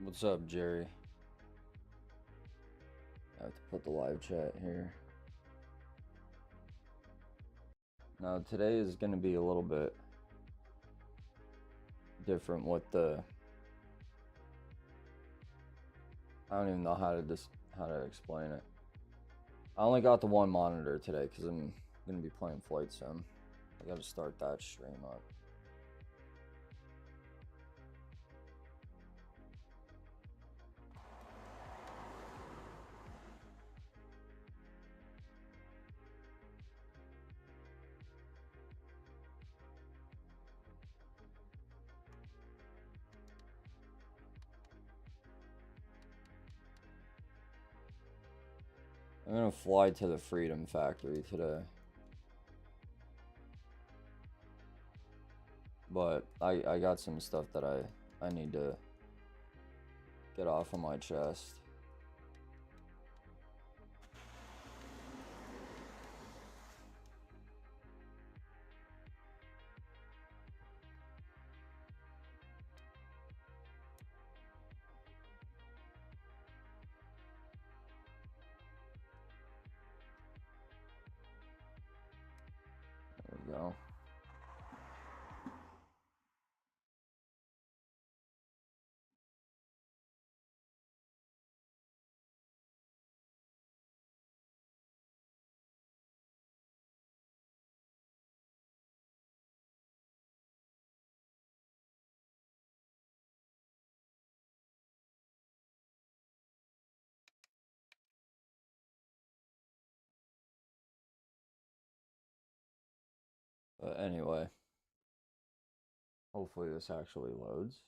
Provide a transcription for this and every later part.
What's up, Jerry? I have to put the live chat here. Now, today is going to be a little bit different with the. I don't even know how to explain it. I only got the one monitor today because I'm going to be playing Flight Sim. I got to start that stream up. I'm going to fly to the Freedom Factory today. But I got some stuff that I need to get off of my chest. There we go. But anyway, hopefully this actually loads.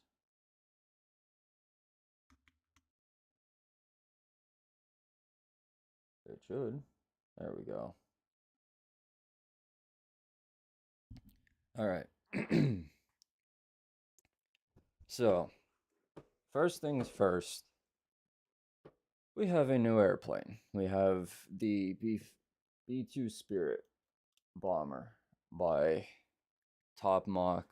It should. There we go. All right. So, first things first, we have a new airplane. We have the B2 Spirit bomber by Top Mach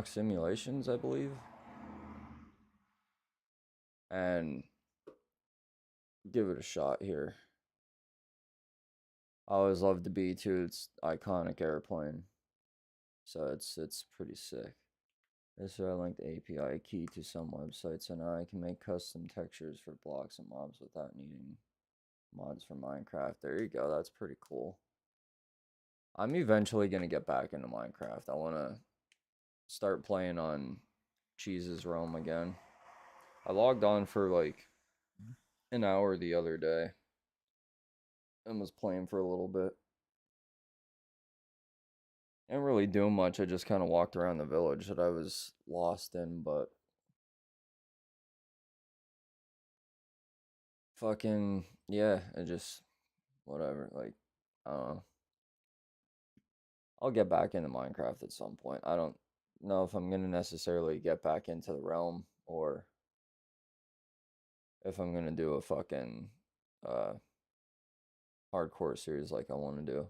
Simulations, I believe. And give it a shot here. I always loved the B2. It's iconic airplane. So it's pretty sick. This is I linked API key to some websites, so now I can make custom textures for blocks and mobs without needing mods for Minecraft. There you go. That's pretty cool. I'm eventually gonna get back into Minecraft. I wanna start playing on Cheese's Realm again. I logged on for like an hour the other day and was playing for a little bit. Didn't really do much. I just kind of walked around the village that I was lost in, but fucking yeah, it just whatever. Like I don't know. I'll get back into Minecraft at some point. I don't know if I'm gonna necessarily get back into the realm or if I'm gonna do a fucking uh hardcore series like I want to do.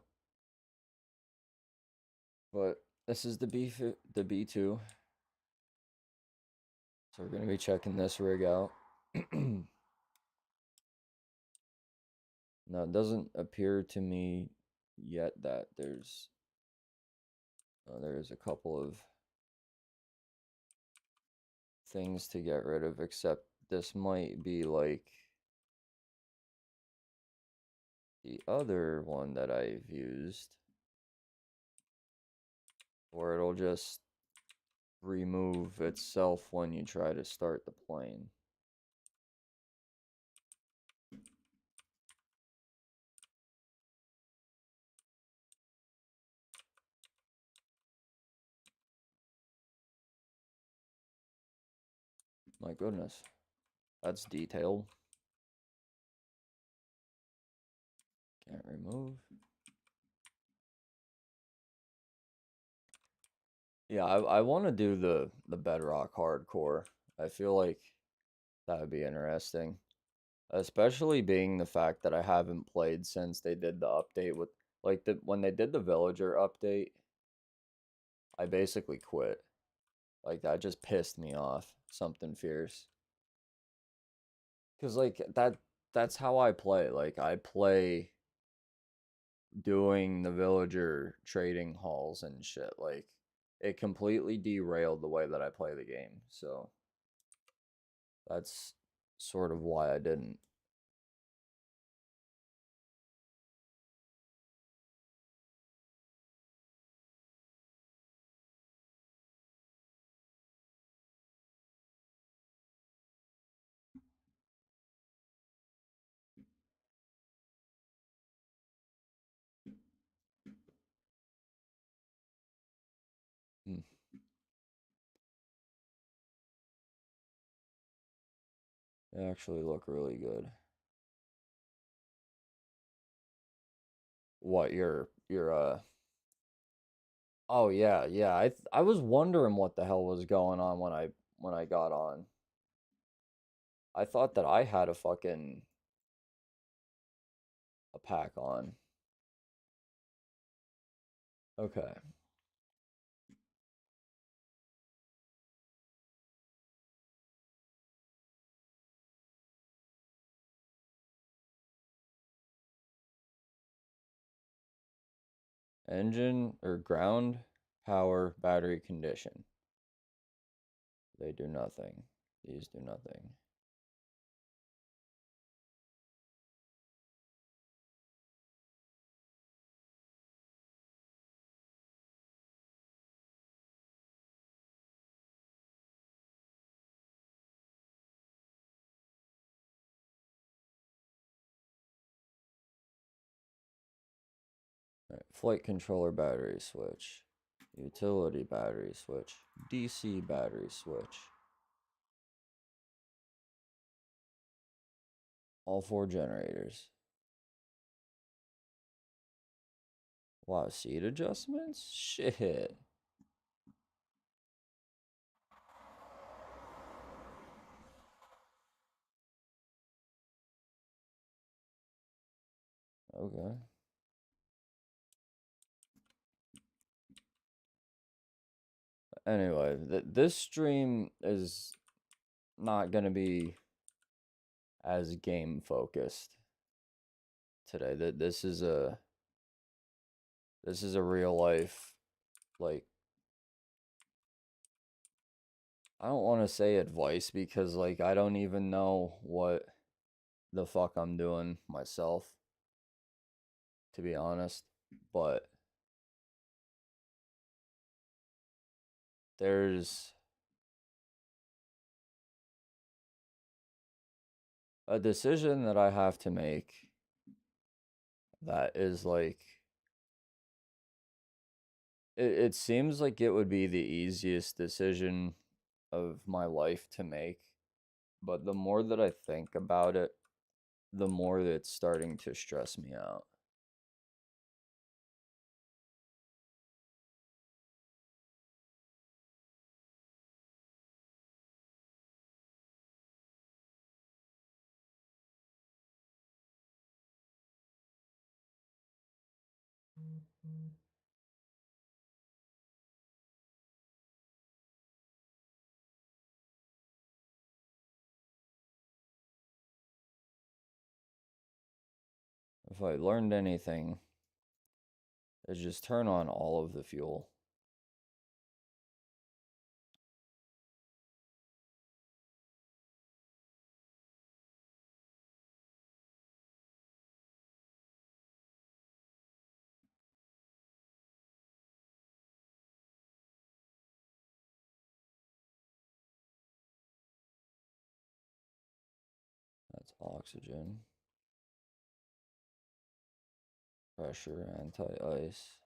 But this is the B2. So we're gonna be checking this rig out. Now it doesn't appear to me yet that there's a couple of things to get rid of, except this might be like the other one that I've used, or it'll just remove itself when you try to start the plane. My goodness, that's detailed. Can't remove. Yeah, I want to do the Bedrock hardcore. I feel like that would be interesting, especially being the fact that I haven't played since they did the update with like when they did the villager update. I basically quit Like that just pissed me off. Something fierce. Cause like that's how I play. Like I play doing the villager trading halls and shit. Like it completely derailed the way that I play the game. So that's sort of why I didn't. Hmm. They actually look really good. What your oh yeah, yeah. I was wondering what the hell was going on when I got on. I thought that I had a pack on. Okay. Engine or ground power battery condition. They do nothing. These do nothing. Right. Flight controller battery switch. Utility battery switch. DC battery switch. All four generators. Wow, seat adjustments? Shit. Okay. Anyway, this stream is not going to be as game focused today. That this is a real life, like, I don't want to say advice because like I don't even know what the fuck I'm doing myself, to be honest. But there's a decision that I have to make that is like it seems like it would be the easiest decision of my life to make, but the more that I think about it, the more that it's starting to stress me out. If I learned anything, is just turn on all of the fuel. That's oxygen, pressure, anti-ice.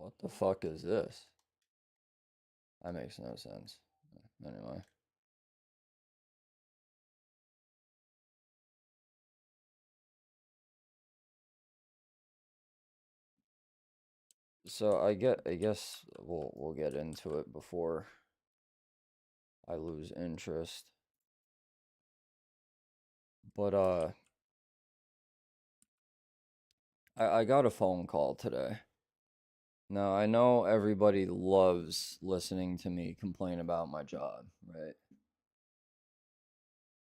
What the fuck is this? That makes no sense. Anyway. So I guess we'll get into it before I lose interest. But I got a phone call today. Now I know everybody loves listening to me complain about my job, right?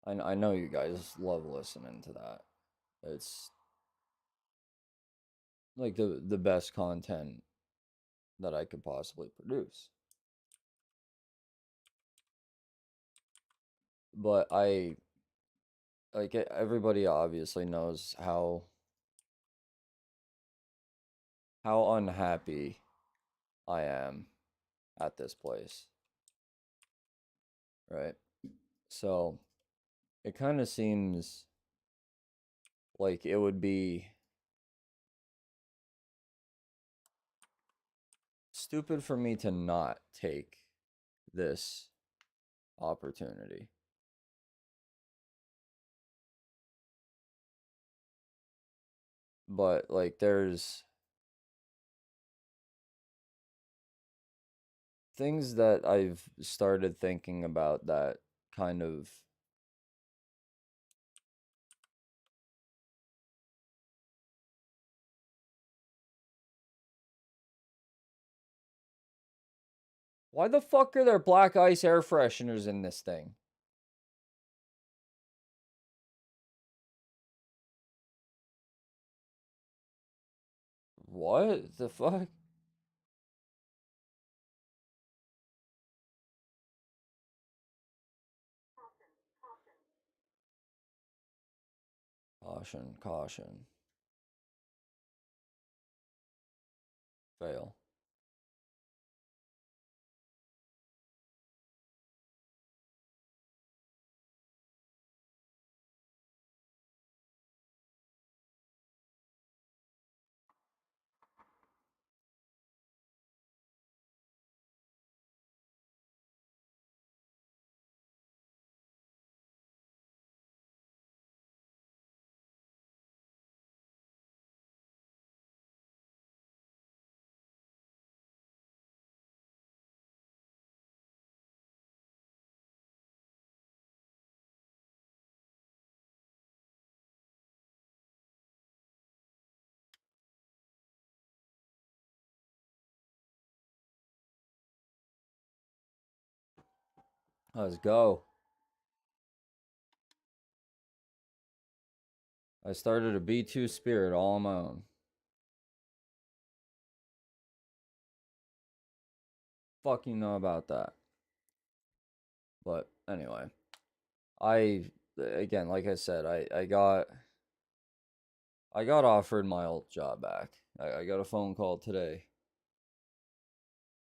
I know you guys love listening to that. It's like the best content that I could possibly produce. But I like everybody obviously knows how unhappy I am at this place, right? So it kind of seems like it would be stupid for me to not take this opportunity. But like there's things that I've started thinking about that kind of why the fuck are there black ice air fresheners in this thing? What the fuck? Caution, caution. Fail. Let's go. I started a B2 Spirit all on my own. Fuck you know about that. But anyway, I again, like I said, I got offered my old job back. I got a phone call today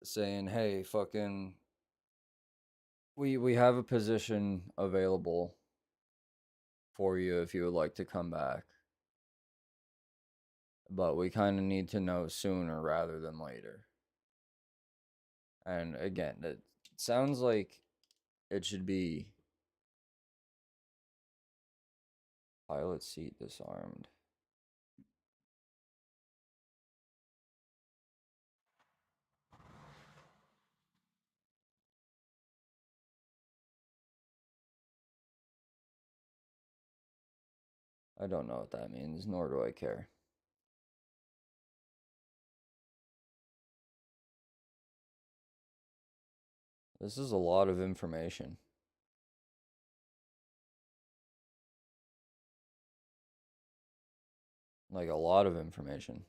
saying, "Hey, fucking we have a position available for you if you would like to come back. But we kind of need to know sooner rather than later." And again, it sounds like it should be pilot seat disarmed. I don't know what that means, nor do I care. This is a lot of information. Like a lot of information.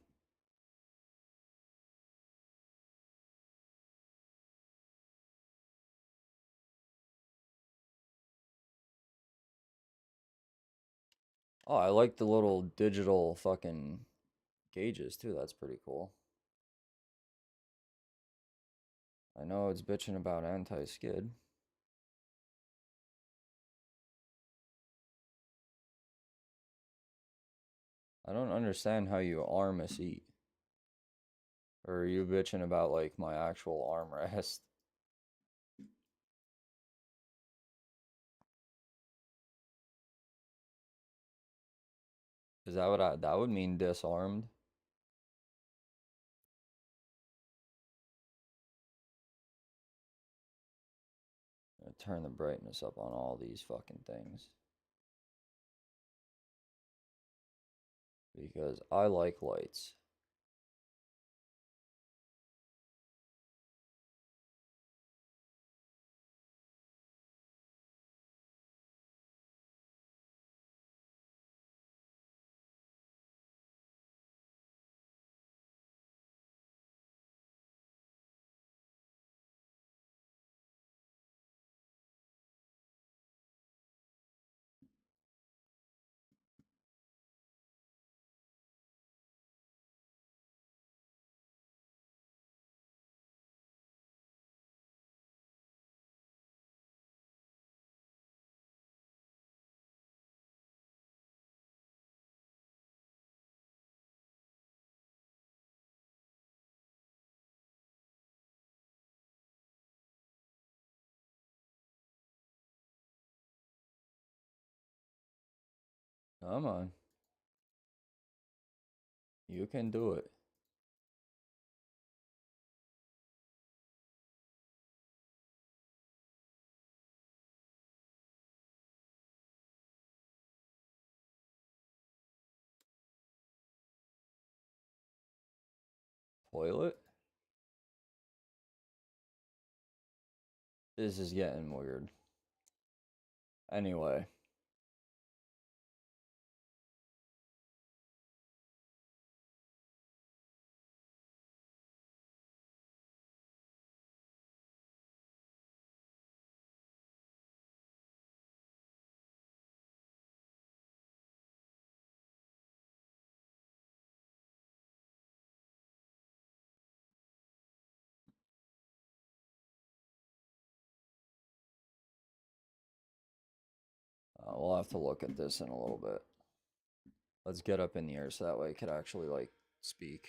Oh, I like the little digital fucking gauges too. That's pretty cool. I know it's bitching about anti-skid. I don't understand how you arm a seat. Or are you bitching about like my actual armrest? Is that what that would mean disarmed? Turn the brightness up on all these fucking things. Because I like lights. Come on. You can do it. Toilet? This is getting weird. Anyway. We'll have to look at this in a little bit. Let's get up in the air so that way I could actually, like, speak.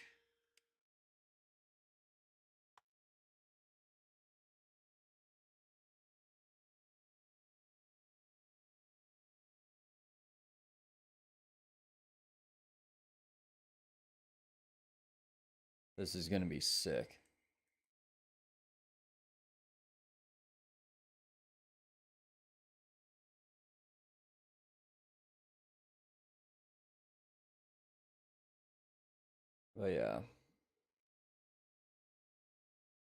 This is gonna be sick. But yeah.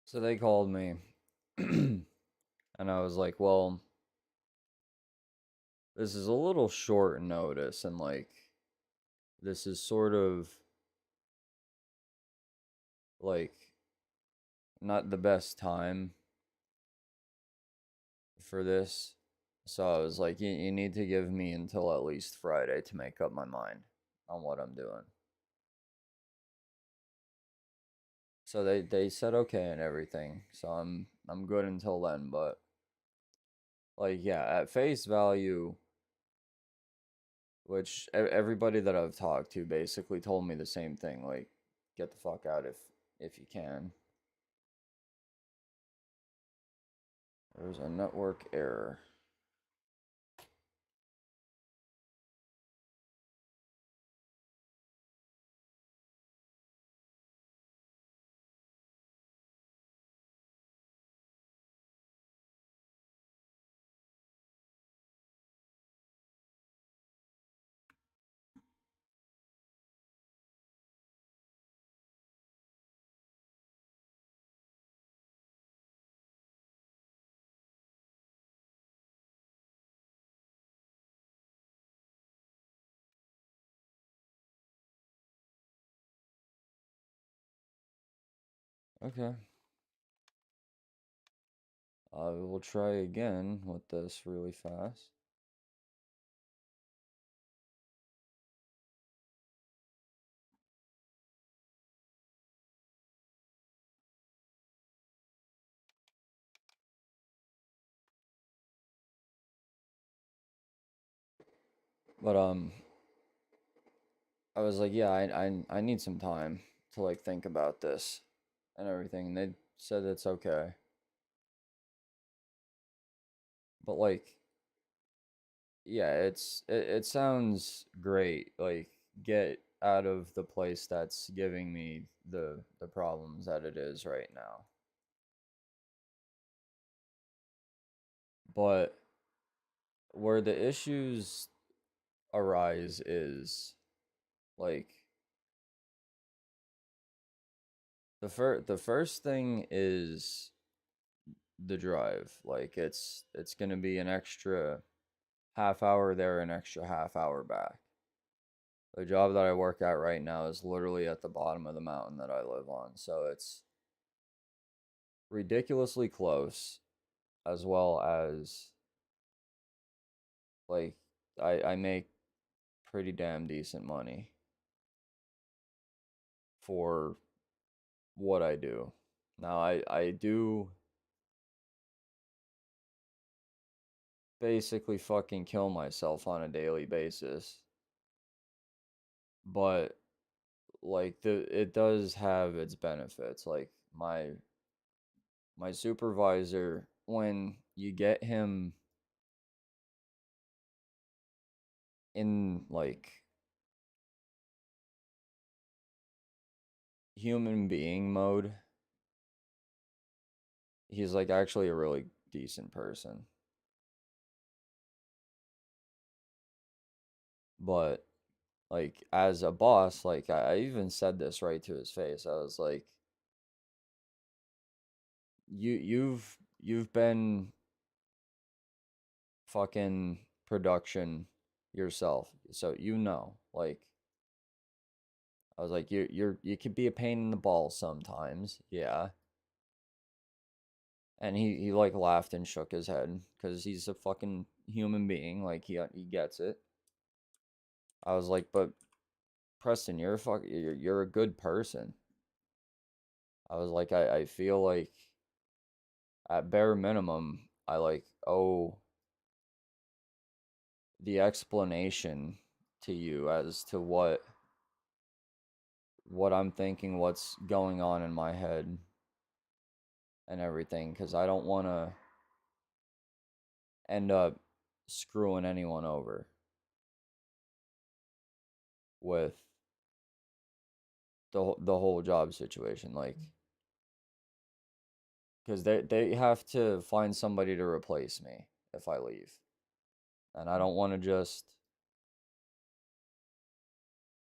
So they called me. And I was like, well, this is a little short notice. And like, this is sort of like not the best time for this. So I was like, you need to give me until at least Friday to make up my mind on what I'm doing. So they said okay and everything. So I'm good until then, but like yeah, at face value, which everybody that I've talked to basically told me the same thing, like get the fuck out if you can. There's a network error. Okay. I will try again with this really fast. But I was like, yeah, I need some time to like think about this. and everything. And they said it's okay. But like, yeah, it sounds great. Like, get out of the place that's giving me the problems that it is right now. But where the issues arise is like the first thing is the drive. Like it's gonna be an extra half hour there, an extra half hour back. The job that I work at right now is literally at the bottom of the mountain that I live on, so it's ridiculously close, as well as like I make pretty damn decent money for what I do. Now I do basically fucking kill myself on a daily basis, but like it does have its benefits. Like my supervisor, when you get him in like human being mode, he's like actually a really decent person. But like as a boss, like I even said this right to his face. I was like, you've been fucking production yourself, so you know. Like I was like, you could be a pain in the balls sometimes, yeah. And he like laughed and shook his head because he's a fucking human being. Like he gets it. I was like, but Preston, you're a good person. I was like, I feel like at bare minimum, I like owe the explanation to you as to what I'm thinking, what's going on in my head and everything, because I don't want to end up screwing anyone over with the whole job situation. Like, because they have to find somebody to replace me if I leave, and I don't want to just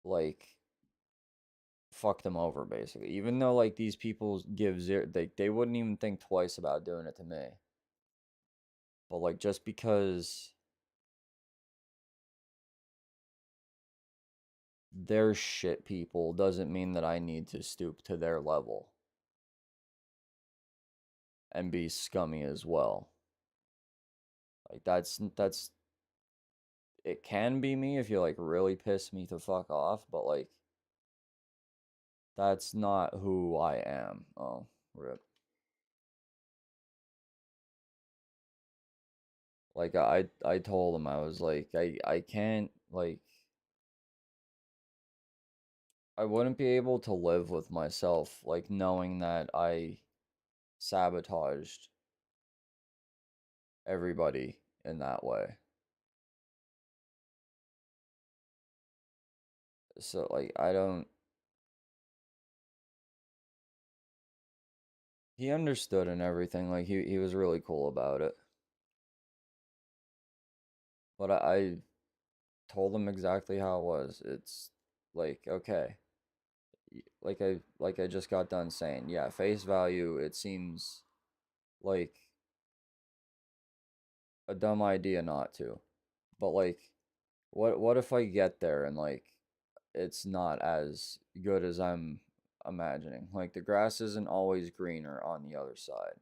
like fuck them over basically. Even though like these people give zero, they wouldn't even think twice about doing it to me. But like just because they're shit people doesn't mean that I need to stoop to their level and be scummy as well. Like that's it can be me if you like really piss me to fuck off, but like that's not who I am. Oh, rip. Like I told him I was like I can't like I wouldn't be able to live with myself like knowing that I sabotaged everybody in that way. So like I don't he understood and everything. Like he was really cool about it. But I told him exactly how it was. It's like okay, like I just got done saying, yeah, face value, it seems like a dumb idea not to. But like what if I get there and like it's not as good as I'm imagining? Like the grass isn't always greener on the other side.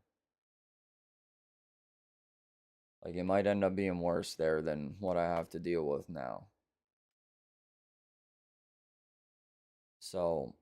Like it might end up being worse there than what I have to deal with now. So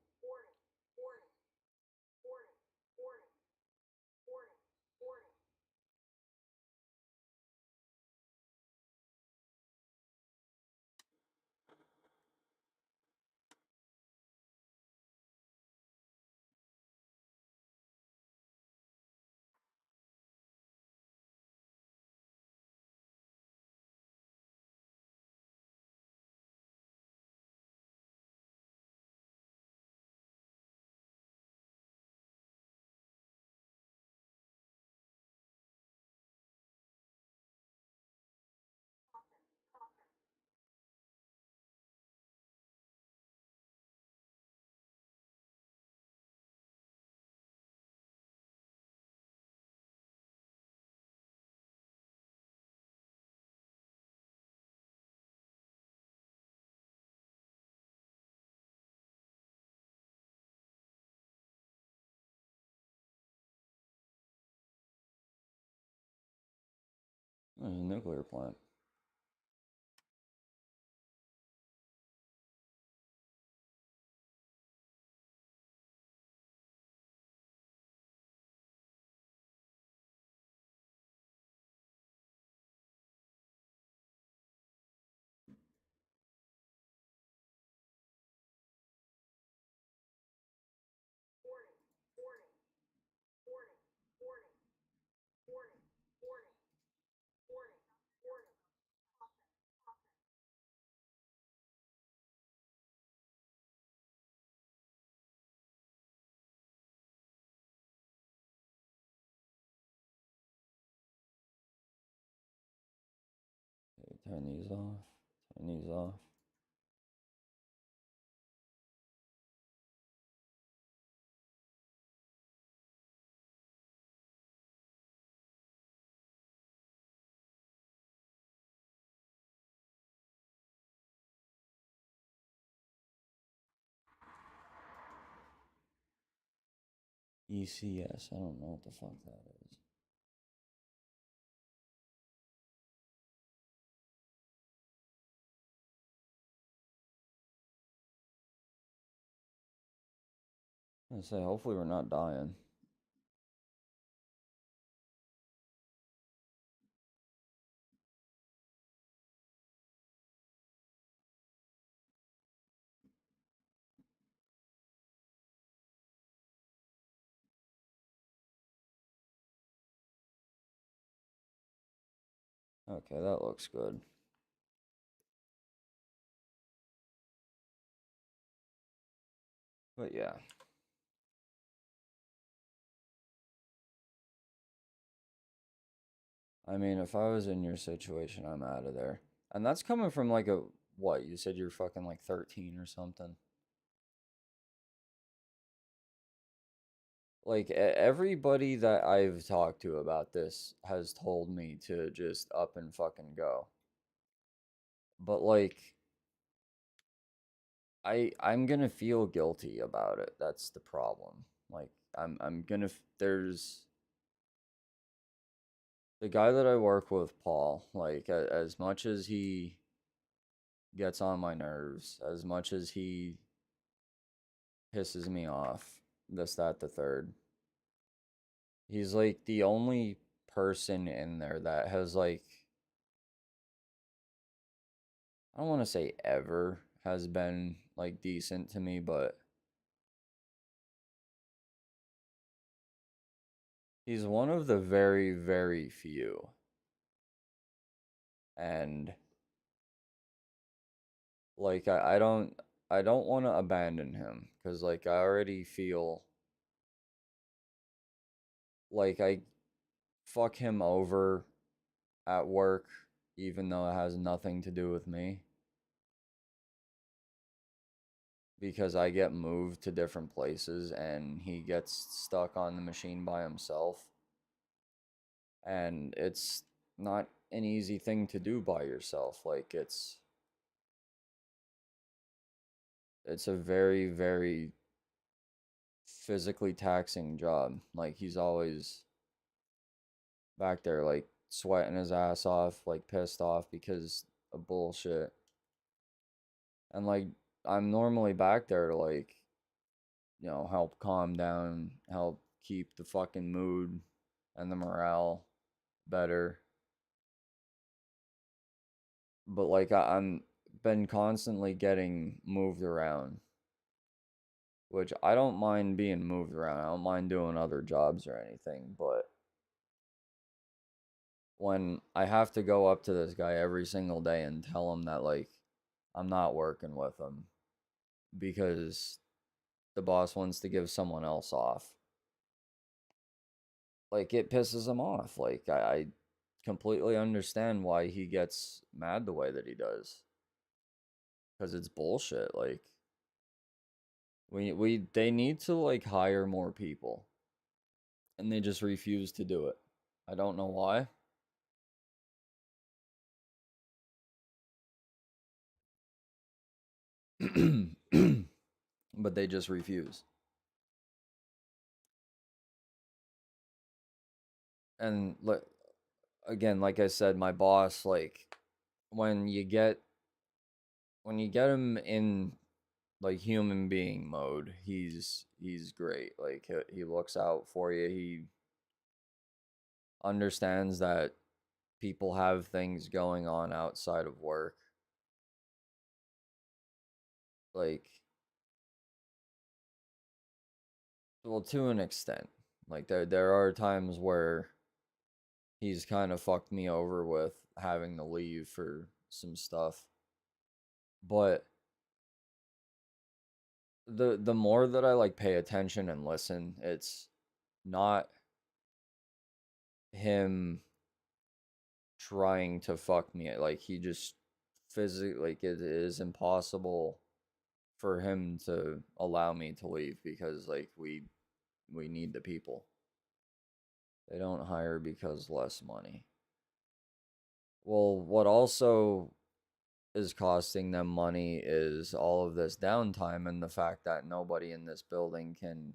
There's a nuclear plant. Okay, turn these off. Turn these off. ECS. I don't know what the fuck that is. I say, hopefully we're not dying. Okay, that looks good. But yeah. I mean, if I was in your situation, I'm out of there. And that's coming from like a, what? You said you're fucking like 13 or something? Like, everybody that I've talked to about this has told me to just up and fucking go. But like, I'm gonna feel guilty about it. That's the problem. Like, I'm gonna, there's the guy that I work with, Paul, like, as much as he gets on my nerves, as much as he pisses me off, this, that, the third, he's like the only person in there that has, like, I don't want to say ever has been like decent to me, but he's one of the very, very few. And like, I don't want to abandon him because like I already feel like I fuck him over at work, even though it has nothing to do with me, because I get moved to different places and he gets stuck on the machine by himself. And it's not an easy thing to do by yourself. Like, it's a very, very physically taxing job. Like, he's always back there, like, sweating his ass off, like, pissed off because of bullshit. And, like, I'm normally back there to, like, help calm down, help keep the fucking mood and the morale better. But, like, I'm been constantly getting moved around, which I don't mind being moved around. I don't mind doing other jobs or anything, but when I have to go up to this guy every single day and tell him that, like, I'm not working with him because the boss wants to give someone else off, like, it pisses him off. Like, I completely understand why he gets mad the way that he does, because it's bullshit. Like, they need to, like, hire more people, and they just refuse to do it. I don't know why. But they just refuse. And look, again, like I said, my boss, like, when you get him in like human being mode, he's great. Like he looks out for you. He understands that people have things going on outside of work. Like, well, to an extent. Like there are times where he's kind of fucked me over with having to leave for some stuff. But the more that I like pay attention and listen, it's not him trying to fuck me. Like he just physically, like it is impossible for him to allow me to leave because like we need the people. They don't hire because less money. Well, what also is costing them money is all of this downtime and the fact that nobody in this building can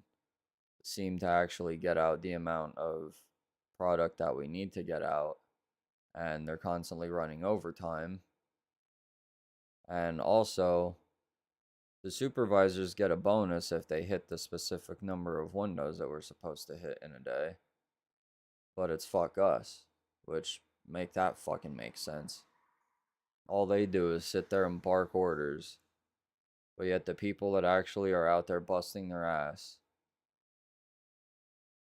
seem to actually get out the amount of product that we need to get out, and they're constantly running overtime. And also, the supervisors get a bonus if they hit the specific number of windows that we're supposed to hit in a day. But it's fuck us, which make that fucking make sense. All they do is sit there and bark orders, but yet the people that actually are out there busting their ass,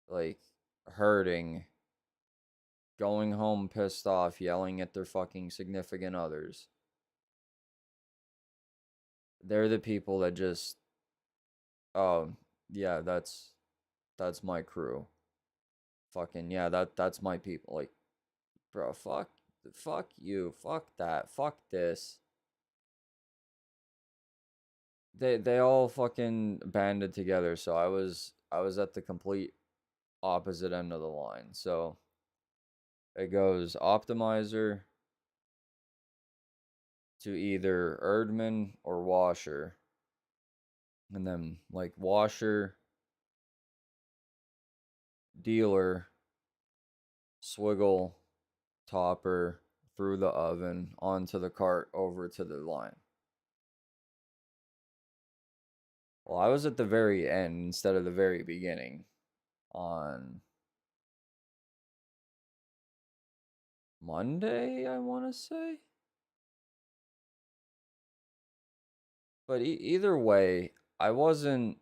like hurting, going home pissed off, yelling at their fucking significant others, they're the people that just, oh yeah, that's my crew. Fucking yeah, that's my people. Like, bro, fuck you, fuck that, fuck this. They all fucking banded together, so I was at the complete opposite end of the line. So it goes optimizer to either Erdman or washer, and then like washer, dealer, swiggle, topper, through the oven, onto the cart, over to the line. Well, I was at the very end instead of the very beginning on Monday, I want to say. But either way, I wasn't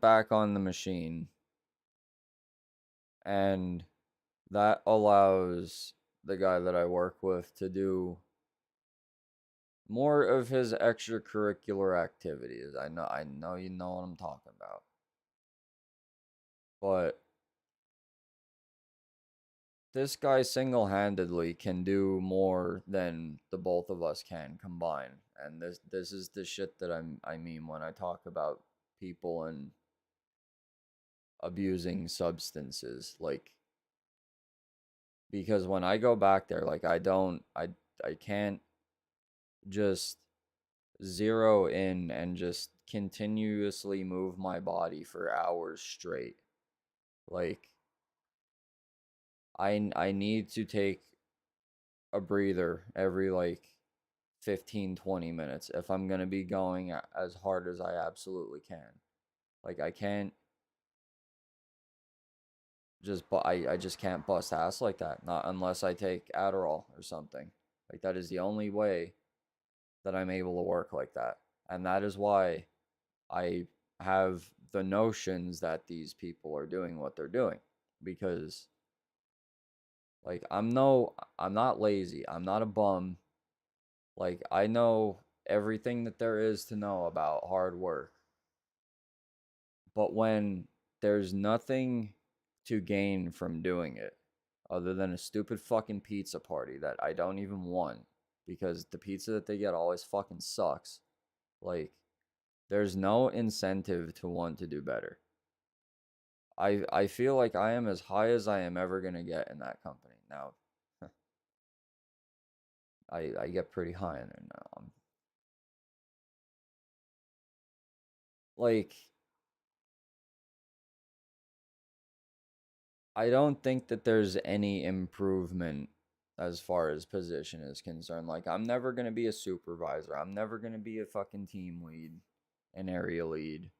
back on the machine, and that allows the guy that I work with to do more of his extracurricular activities. I know you know what I'm talking about. But this guy single-handedly can do more than the both of us can combine. And this is the shit that I mean when I talk about people and abusing substances. Like, because when I go back there, like I can't just zero in and just continuously move my body for hours straight. Like, I need to take a breather every like 15-20 minutes if I'm going to be going as hard as I absolutely can. Like I can't just but I just can't bust ass like that, not unless I take Adderall or something. Like that is the only way that I'm able to work like that. And that is why I have the notions that these people are doing what they're doing, because like I'm not lazy. I'm not a bum. Like I know everything that there is to know about hard work. But when there's nothing to gain from doing it other than a stupid fucking pizza party that I don't even want because the pizza that they get always fucking sucks. Like there's no incentive to want to do better. I feel like I am as high as I am ever going to get in that company. Now, I get pretty high in there now. Like I don't think that there's any improvement as far as position is concerned. Like, I'm never going to be a supervisor. I'm never going to be a fucking team lead, an area lead.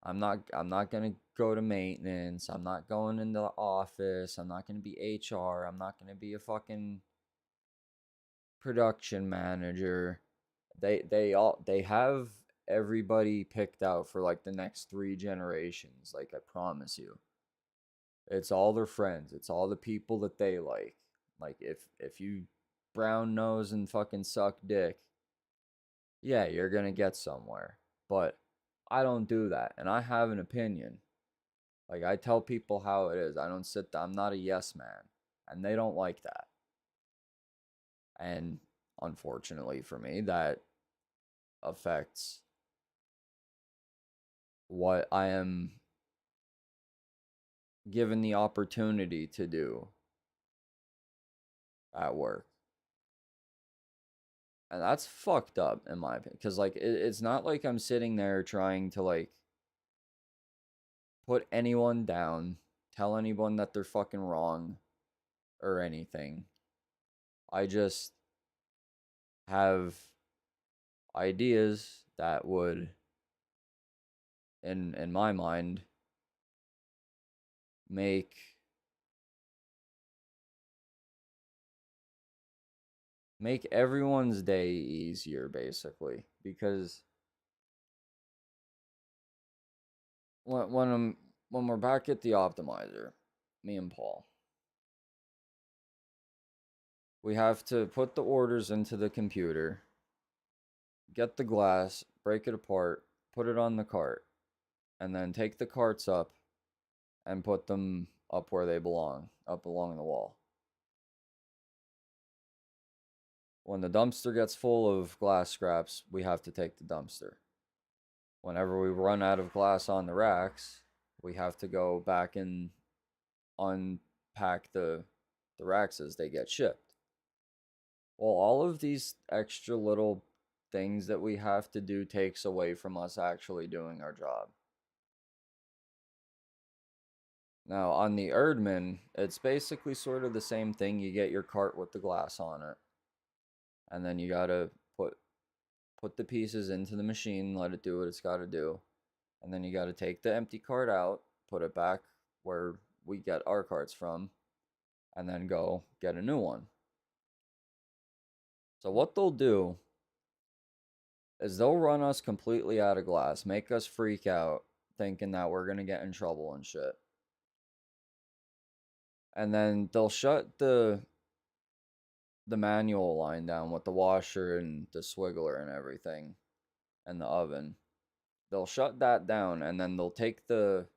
I'm not going to go to maintenance. I'm not going into the office. I'm not going to be HR. I'm not going to be a fucking production manager. They have everybody picked out for like the next 3 generations, like I promise you. It's all their friends. It's all the people that they like. Like if you brown nose and fucking suck dick, yeah, you're gonna get somewhere. But I don't do that, and I have an opinion. Like I tell people how it is. I don't sit there. I'm not a yes man, and they don't like that. And unfortunately for me, that affects what I am given the opportunity to do at work. And that's fucked up in my opinion. Because, like, it's not like I'm sitting there trying to, like, put anyone down, tell anyone that they're fucking wrong or anything. I just have ideas that would, in my mind, make everyone's day easier, basically. Because when we're back at the optimizer, me and Paul, we have to put the orders into the computer, get the glass, break it apart, put it on the cart, and then take the carts up and put them up where they belong, up along the wall. When the dumpster gets full of glass scraps, we have to take the dumpster. Whenever we run out of glass on the racks, we have to go back and unpack the racks as they get shipped. Well, all of these extra little things that we have to do takes away from us actually doing our job. Now, on the Erdman, it's basically sort of the same thing. You get your cart with the glass on it, and then you gotta put the pieces into the machine, let it do what it's gotta do, and then you gotta take the empty cart out, put it back where we get our carts from, and then go get a new one. So what they'll do is they'll run us completely out of glass, make us freak out, thinking that we're gonna get in trouble and shit. And then they'll shut the manual line down with the washer and the swiggler and everything and the oven. They'll shut that down, and then they'll take the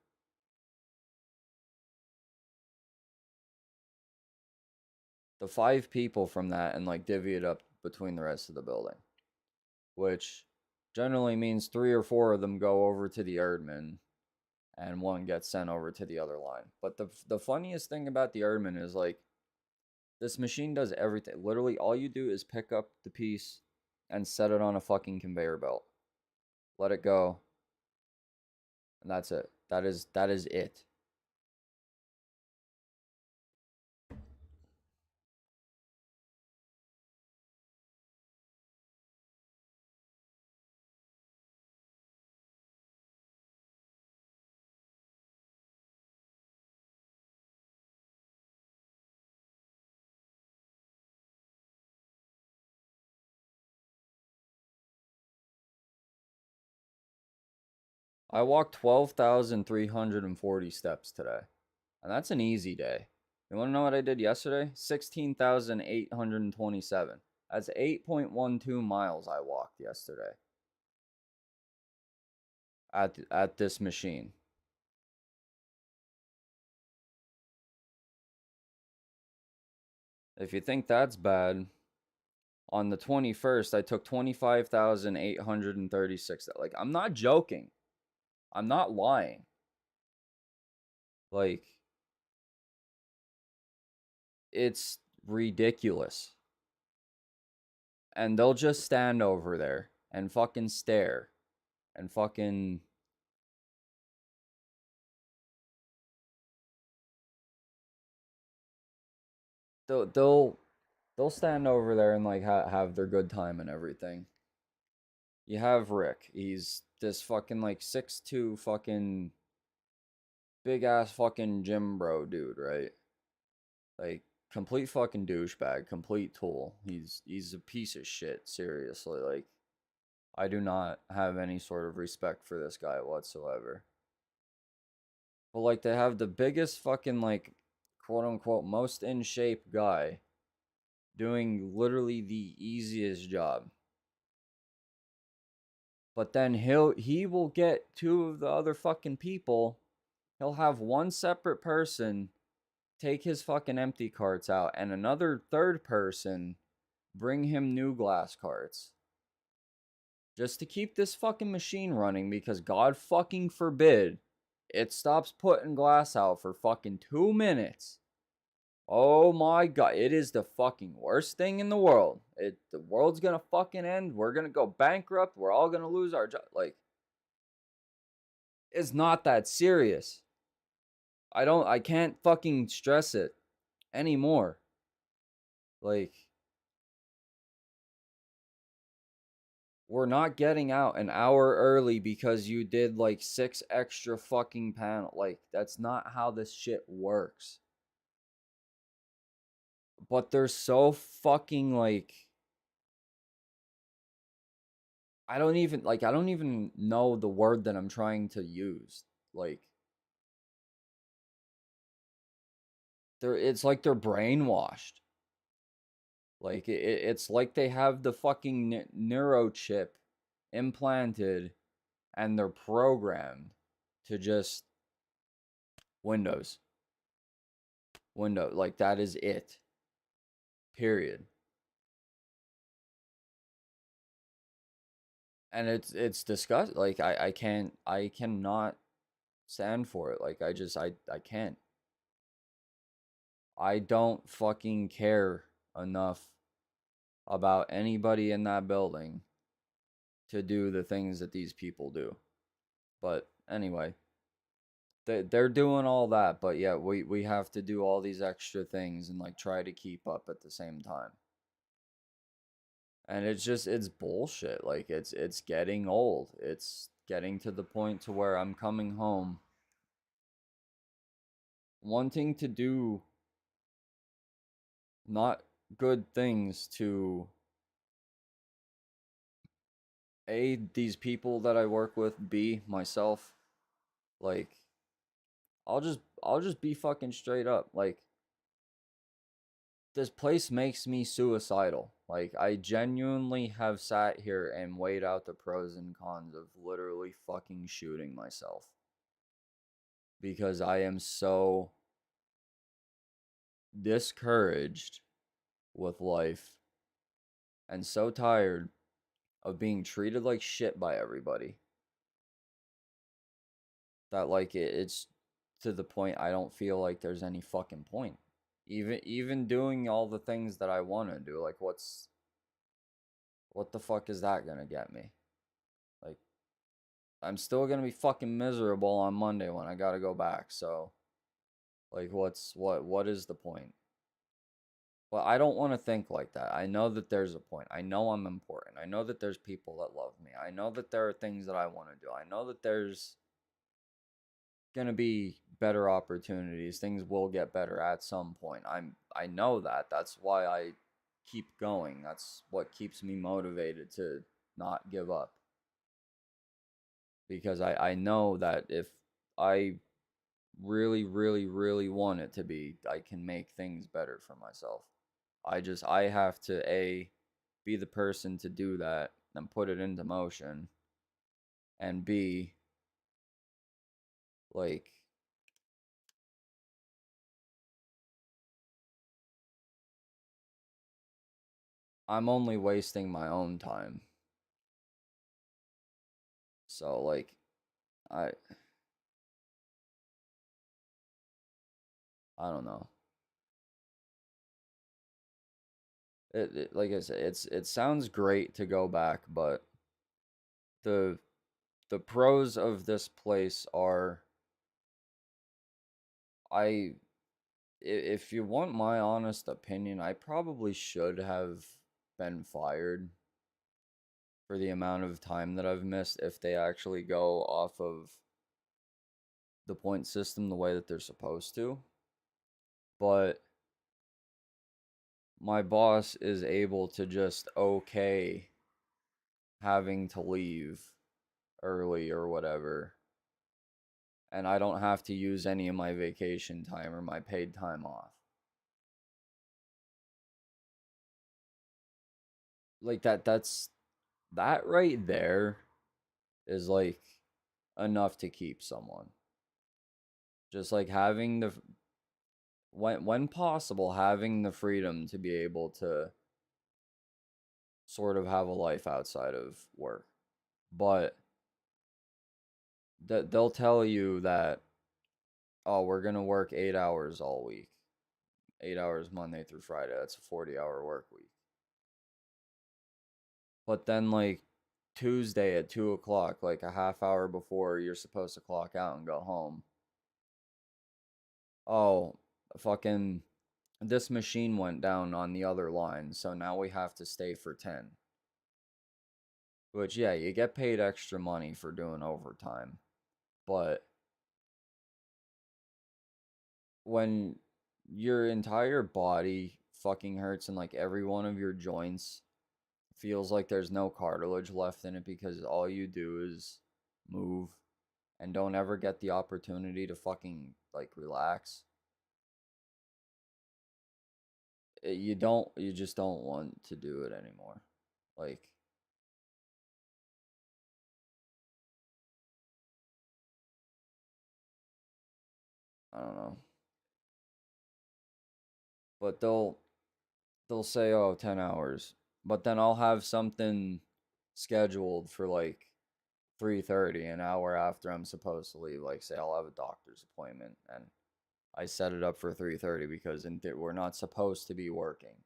5 people from that and like divvy it up between the rest of the building, which generally means 3 or 4 of them go over to the Erdman and one gets sent over to the other line. But the funniest thing about the Erdman is, like, this machine does everything. Literally, all you do is pick up the piece and set it on a fucking conveyor belt. Let it go. And that's it. That is it. I walked 12,340 steps today. And that's an easy day. You want to know what I did yesterday? 16,827. That's 8.12 miles I walked yesterday at this machine. If you think that's bad, on the 21st I took 25,836. Like, I'm not joking. I'm not lying. Like, it's ridiculous. And they'll just stand over there and fucking stare and fucking they'll stand over there and like have their good time and everything. You have Rick. He's this fucking like 6'2" fucking big ass fucking gym bro dude, right? Like complete fucking douchebag, complete tool. He's a piece of shit, seriously. Like I do not have any sort of respect for this guy whatsoever. But like they have the biggest fucking like quote unquote most in shape guy doing literally the easiest job. But then he will get two of the other fucking people. He'll have one separate person take his fucking empty carts out and another third person bring him new glass carts. Just to keep this fucking machine running because God fucking forbid it stops putting glass out for fucking 2 minutes. Oh my god, it is the fucking worst thing in the world. The world's gonna fucking end. We're gonna go bankrupt. We're all gonna lose our job. Like, it's not that serious. I can't fucking stress it anymore. Like, we're not getting out an hour early because you did like 6 extra fucking panel. Like, that's not how this shit works. But they're so fucking like I don't even know the word that I'm trying to use. Like it's like they're brainwashed. Like it's like they have the fucking neurochip implanted and they're programmed to just Windows. Windows, like that is it. Period. And it's disgusting. Like I cannot stand for it. Like I can't. I don't fucking care enough about anybody in that building to do the things that these people do. But anyway, they're doing all that, but yeah, we have to do all these extra things and like try to keep up at the same time. And it's bullshit. Like it's getting old. It's getting to the point to where I'm coming home wanting to do not good things to A, these people that I work with, B, myself. Like I'll just be fucking straight up. Like this place makes me suicidal. Like I genuinely have sat here and weighed out the pros and cons of literally fucking shooting myself. Because I am so discouraged with life and so tired of being treated like shit by everybody that like it's to the point I don't feel like there's any fucking point. Even doing all the things that I want to do, like what the fuck is that gonna get me? Like I'm still gonna be fucking miserable on Monday when I gotta go back. So like what is the point? Well, I don't want to think like that. I know that there's a point. I know I'm important. I know that there's people that love me. I know that there are things that I want to do. I know that there's gonna be better opportunities. Things will get better at some point. I know that. That's why I keep going. That's what keeps me motivated to not give up. Because I know that if I really, really, really want it to be, I can make things better for myself. I have to A, be the person to do that and put it into motion, and B, like I'm only wasting my own time. So like I I don't know. Like I said, it sounds great to go back, but the the pros of this place are I If you want my honest opinion, I probably should have been fired for the amount of time that I've missed if they actually go off of the point system the way that they're supposed to. But my boss is able to just okay having to leave early or whatever, and I don't have to use any of my vacation time or my paid time off. Like that right there is like enough to keep someone. Just like having the when possible having the freedom to be able to sort of have a life outside of work. But that they'll tell you that, oh, we're going to work 8 hours all week. 8 hours Monday through Friday. That's a 40-hour work week. But then like Tuesday at 2 o'clock, like a half hour before you're supposed to clock out and go home. Oh, fucking this machine went down on the other line, so now we have to stay for 10. Which, yeah, you get paid extra money for doing overtime. But when your entire body fucking hurts and like every one of your joints feels like there's no cartilage left in it because all you do is move and don't ever get the opportunity to fucking like relax. You just don't want to do it anymore. Like, I don't know. But they'll say, oh, 10 hours. But then I'll have something scheduled for like 3:30, an hour after I'm supposed to leave. Like, say I'll have a doctor's appointment and I set it up for 3:30 because we're not supposed to be working.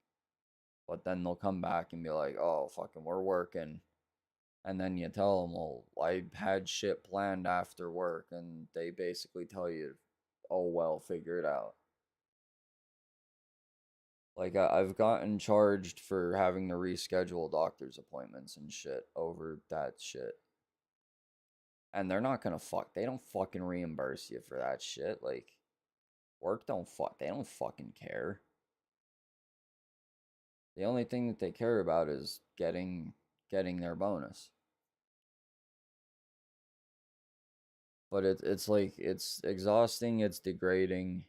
But then they'll come back and be like, oh, fucking, we're working. And then you tell them, well, I had shit planned after work. And they basically tell you, oh, well, figure it out. Like, I've gotten charged for having to reschedule doctor's appointments and shit over that shit. And they're not gonna they don't fucking reimburse you for that shit. Like, work they don't fucking care. The only thing that they care about is getting their bonus. But it's like it's exhausting, it's degrading.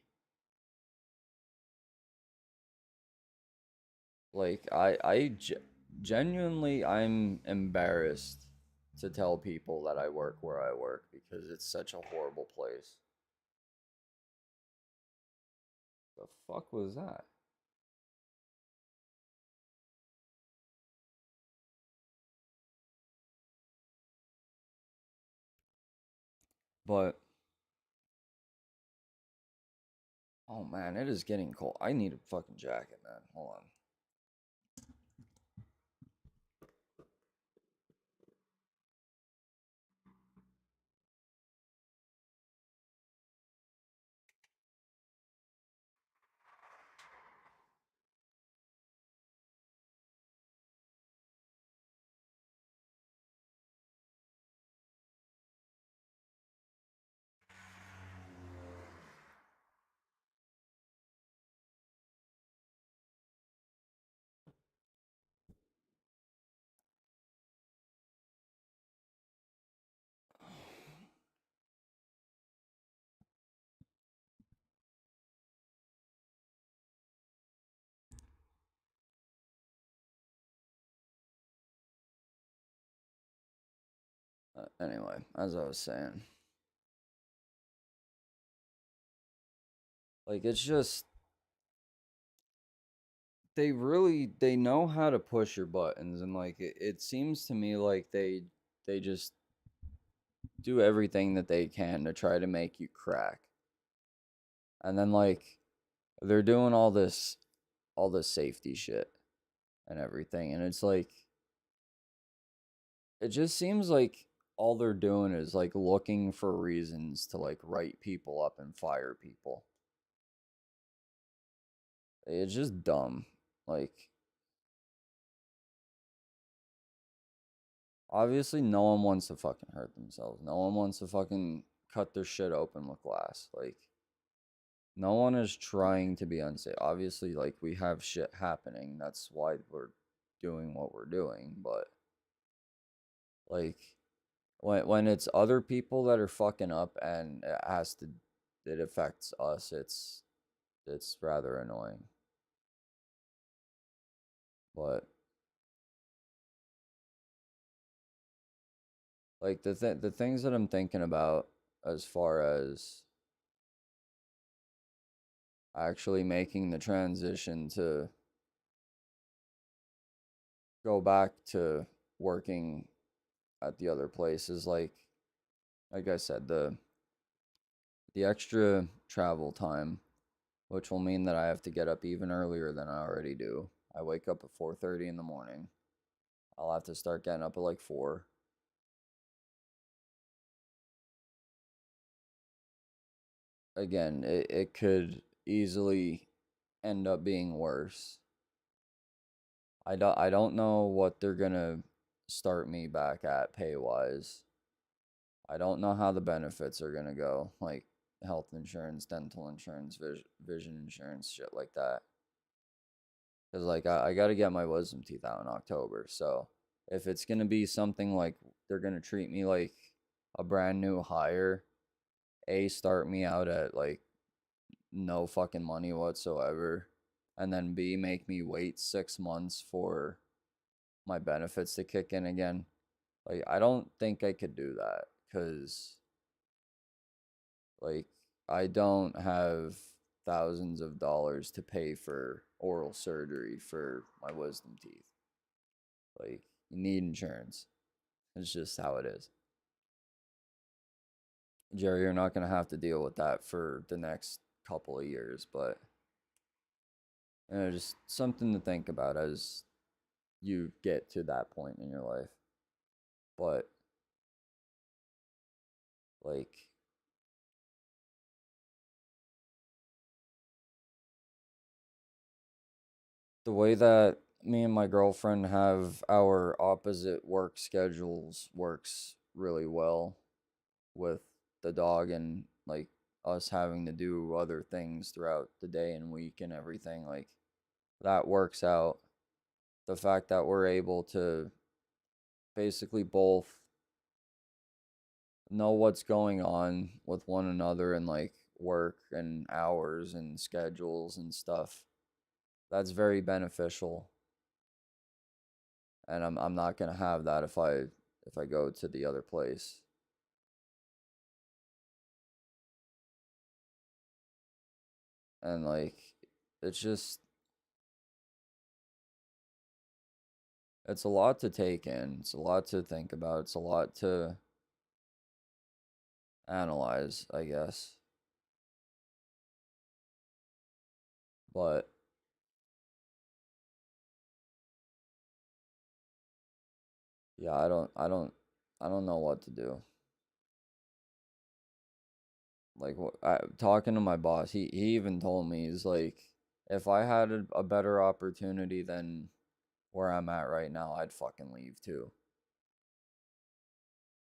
Like genuinely I'm embarrassed to tell people that I work where I work because it's such a horrible place. The fuck was that? But oh man, it is getting cold. I need a fucking jacket, man. Hold on. Anyway, as I was saying, like it's just they know how to push your buttons and like it seems to me like they just do everything that they can to try to make you crack. And then like they're doing all this safety shit and everything and it's like it just seems like all they're doing is like looking for reasons to like write people up and fire people. It's just dumb. Like, obviously, no one wants to fucking hurt themselves. No one wants to fucking cut their shit open with glass. Like, no one is trying to be unsafe. Obviously, like, we have shit happening. That's why we're doing what we're doing. But, like, when it's other people that are fucking up and it affects us, it's rather annoying. But, like, the things that I'm thinking about as far as actually making the transition to go back to working at the other place is like I said, the extra travel time, which will mean that I have to get up even earlier than I already do. I wake up at 4:30 in the morning. I'll have to start getting up at like 4. Again, it could easily end up being worse. I don't know what they're gonna start me back at pay wise. I don't know how the benefits are gonna go, like health insurance, dental insurance, vision insurance, shit like that. Cause like I got to get my wisdom teeth out in October, so if it's gonna be something like they're gonna treat me like a brand new hire, start me out at like no fucking money whatsoever, and then B, make me wait 6 months for my benefits to kick in again. Like, I don't think I could do that because, like, I don't have thousands of dollars to pay for oral surgery for my wisdom teeth. Like, you need insurance. It's just how it is. Jerry, you're not going to have to deal with that for the next couple of years, but just something to think about as you get to that point in your life. But, like, the way that me and my girlfriend have our opposite work schedules works really well with the dog and like us having to do other things throughout the day and week and everything. Like, that works out. The fact that we're able to basically both know what's going on with one another and like work and hours and schedules and stuff, that's very beneficial. And I'm not gonna have that if I go to the other place. And like, it's just it's a lot to take in. It's a lot to think about. It's a lot to analyze, I guess. But yeah, I don't know what to do. Like, talking to my boss, he even told me, he's like, if I had a better opportunity than where I'm at right now, I'd fucking leave too.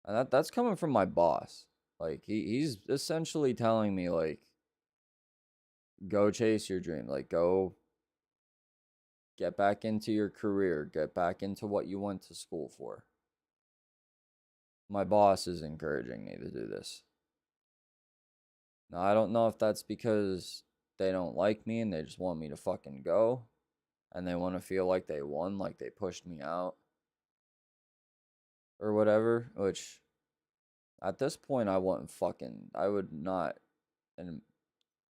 And that's coming from my boss. Like, he's essentially telling me like, go chase your dream. Like, go get back into your career, get back into what you went to school for. My boss is encouraging me to do this. Now, I don't know if that's because they don't like me and they just want me to fucking go and they want to feel like they won, like they pushed me out or whatever, which at this point I would not, and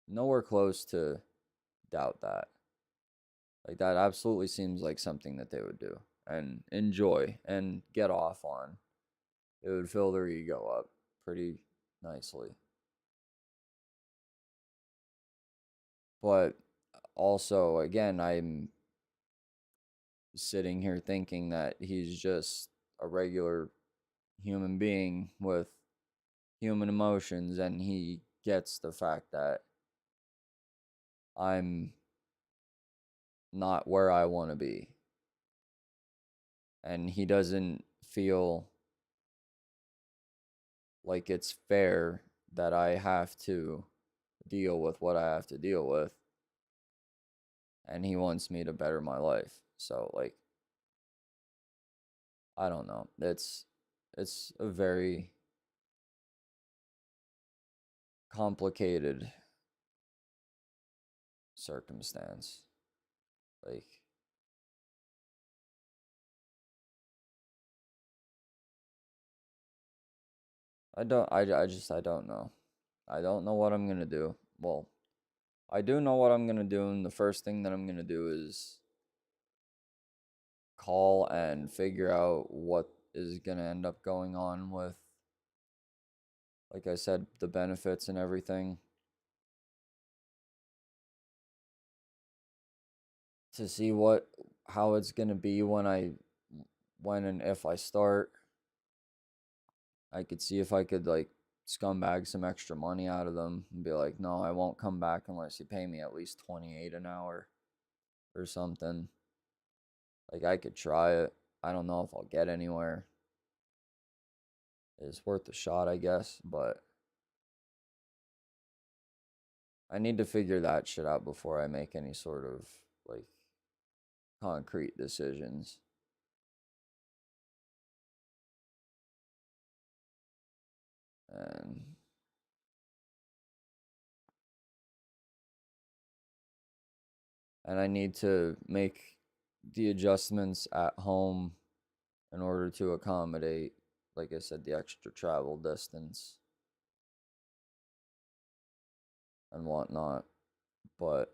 nowhere close to doubt that. Like, that absolutely seems like something that they would do and enjoy and get off on. It would fill their ego up pretty nicely. But also, again, I'm sitting here thinking that he's just a regular human being with human emotions and he gets the fact that I'm not where I want to be. And he doesn't feel like it's fair that I have to deal with what I have to deal with. And he wants me to better my life. So, like, I don't know. It's a very complicated circumstance. Like, I don't know. I don't know what I'm gonna do. Well, I do know what I'm gonna do, and the first thing that I'm gonna do is call and figure out what is gonna end up going on with, like I said, the benefits and everything, to see how it's gonna be when and if I start. I could see if I could like scumbag some extra money out of them and be like, no, I won't come back unless you pay me at least 28 an hour or something. Like, I could try it. I don't know if I'll get anywhere. It's worth a shot, I guess, but I need to figure that shit out before I make any sort of like concrete decisions. And I need to make the adjustments at home in order to accommodate, like I said, the extra travel distance and whatnot. But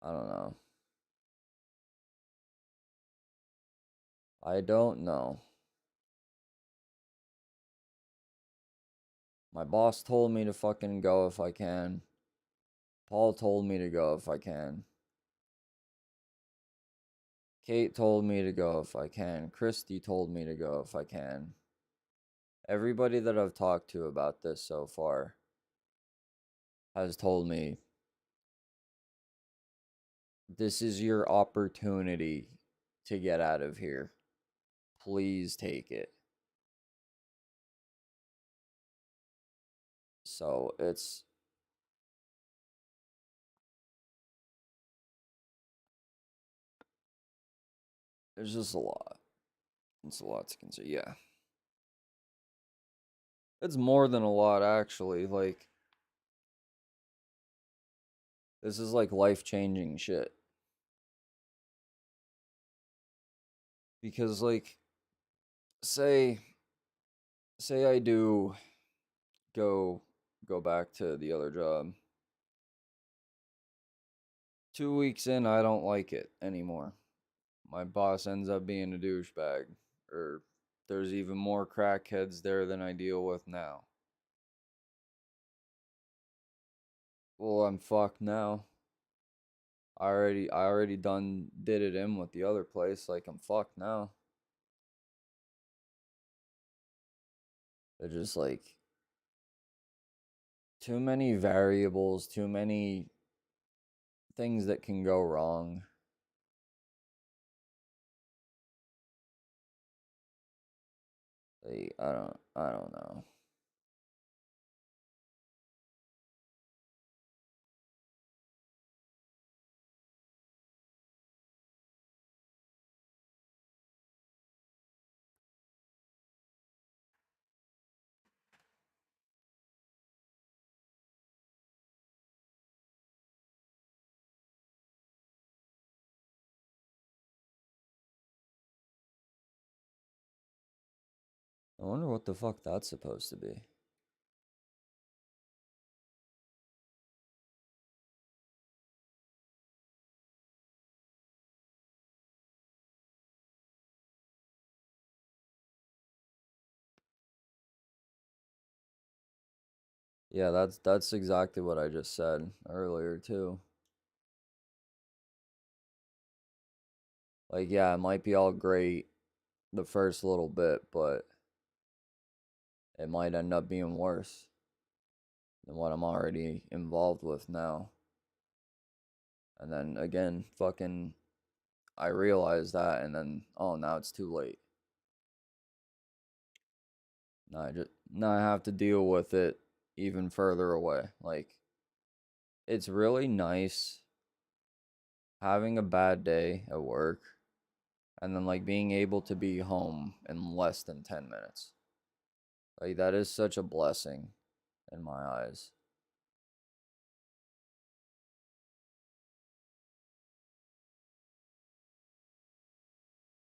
I don't know. I don't know. My boss told me to fucking go if I can. Paul told me to go if I can. Kate told me to go if I can. Christy told me to go if I can. Everybody that I've talked to about this so far has told me this is your opportunity to get out of here. Please take it. So it's there's just a lot. It's a lot to consider. Yeah. It's more than a lot, actually. Like, this is like life changing shit. Because, like, say, I do go back to the other job. 2 weeks in, I don't like it anymore. My boss ends up being a douchebag, or there's even more crackheads there than I deal with now. Well, I'm fucked now. I already did it in with the other place. Like, I'm fucked now. They're just like too many variables, too many things that can go wrong. Like, I don't know. I wonder what the fuck that's supposed to be. Yeah, that's exactly what I just said earlier too. Like, yeah, it might be all great the first little bit, but it might end up being worse than what I'm already involved with now. And then again, fucking, I realized that, and then, oh, now it's too late. Now I have to deal with it even further away. Like, it's really nice having a bad day at work and then like being able to be home in less than 10 minutes. Like, that is such a blessing in my eyes.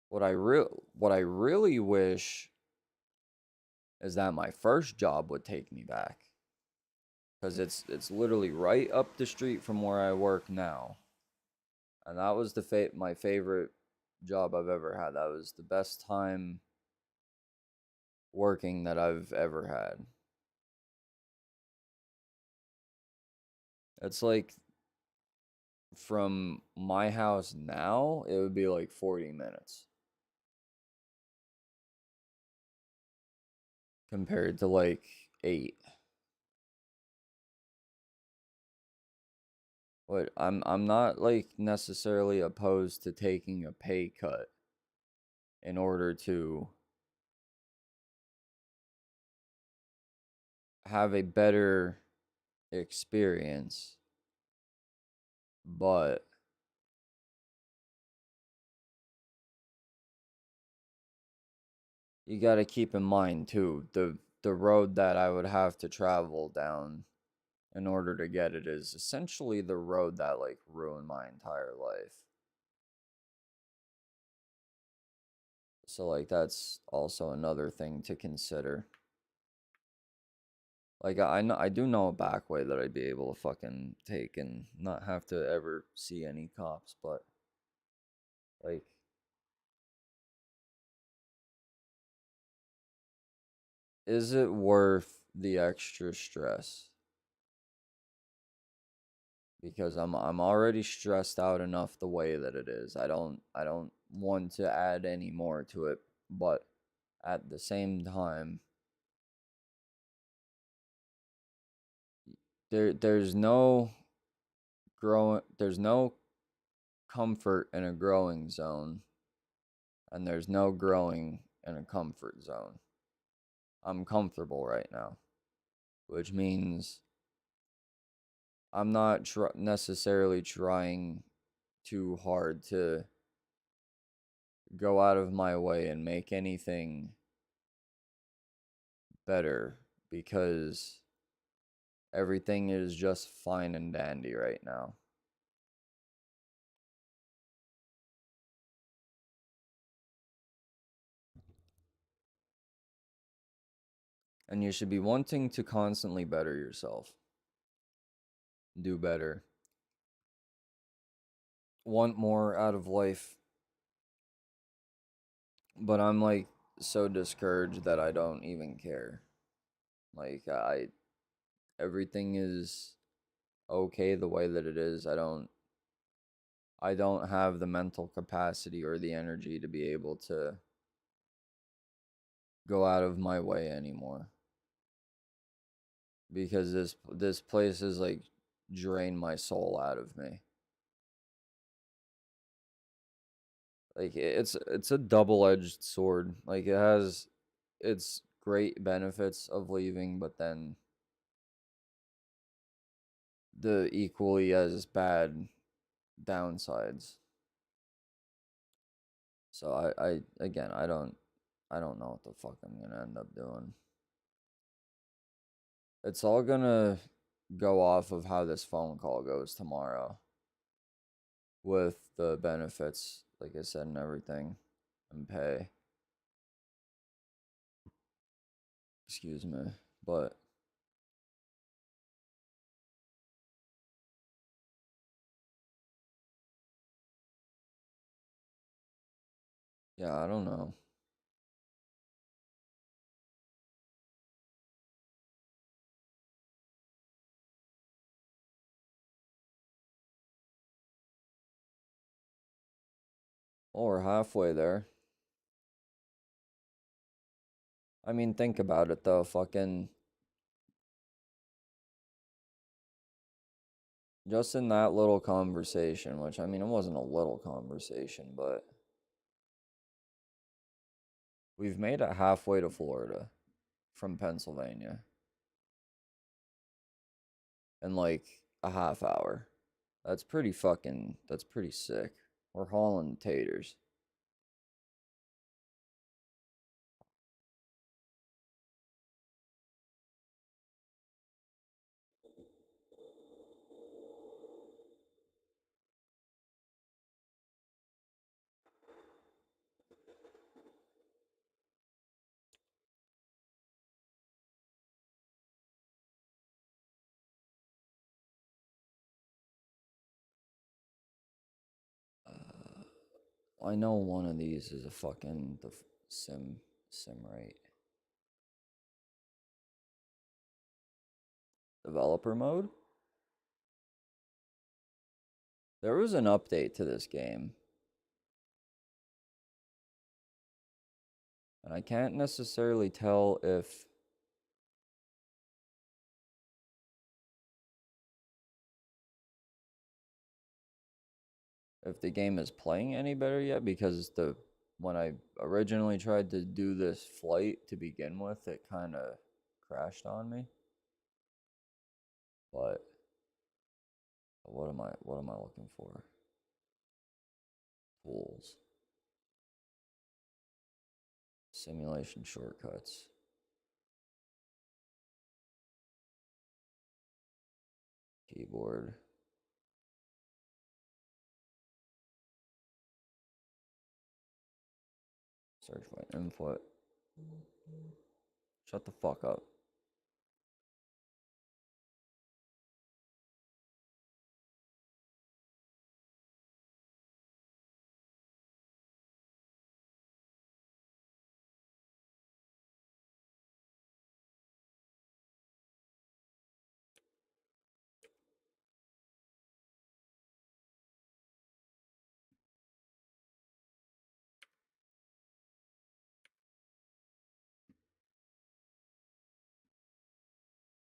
What I really wish is that my first job would take me back, cuz it's literally right up the street from where I work now. And that was my favorite job I've ever had. That was the best time working that I've ever had. It's like from my house now, it would be like 40 minutes compared to like 8. But I'm not like necessarily opposed to taking a pay cut in order to have a better experience, but you got to keep in mind too the road that I would have to travel down in order to get it is essentially the road that like ruined my entire life. So like that's also another thing to consider. Like I do know a back way that I'd be able to fucking take and not have to ever see any cops, but like, is it worth the extra stress? Because I'm already stressed out enough the way that it is. I don't want to add any more to it, but at the same time, there's no comfort in a growing zone, and there's no growing in a comfort zone. I'm comfortable right now, which means I'm not necessarily trying too hard to go out of my way and make anything better, because everything is just fine and dandy right now. And you should be wanting to constantly better yourself, do better, want more out of life. But I'm like so discouraged that I don't even care. Like, everything is okay the way that it is. I don't have the mental capacity or the energy to be able to go out of my way anymore, because this place has like drained my soul out of me. Like, it's a double-edged sword. Like, it has its great benefits of leaving, but then the equally as bad downsides. So I again, I don't know what the fuck I'm gonna end up doing. It's all gonna go off of how this phone call goes tomorrow with the benefits, like I said, and everything, and pay. Excuse me. But yeah, I don't know. Well, we're halfway there. I mean, think about it though. Fucking Just in that little conversation, which I mean, it wasn't a little conversation, but we've made it halfway to Florida from Pennsylvania in like a half hour. That's pretty sick. We're hauling taters. I know one of these is a fucking sim rate. Developer mode? There was an update to this game, and I can't necessarily tell if the game is playing any better yet, because the when I originally tried to do this flight to begin with, it kind of crashed on me. But what am I looking for? Tools. Simulation shortcuts. Keyboard. Search by input. Shut the fuck up.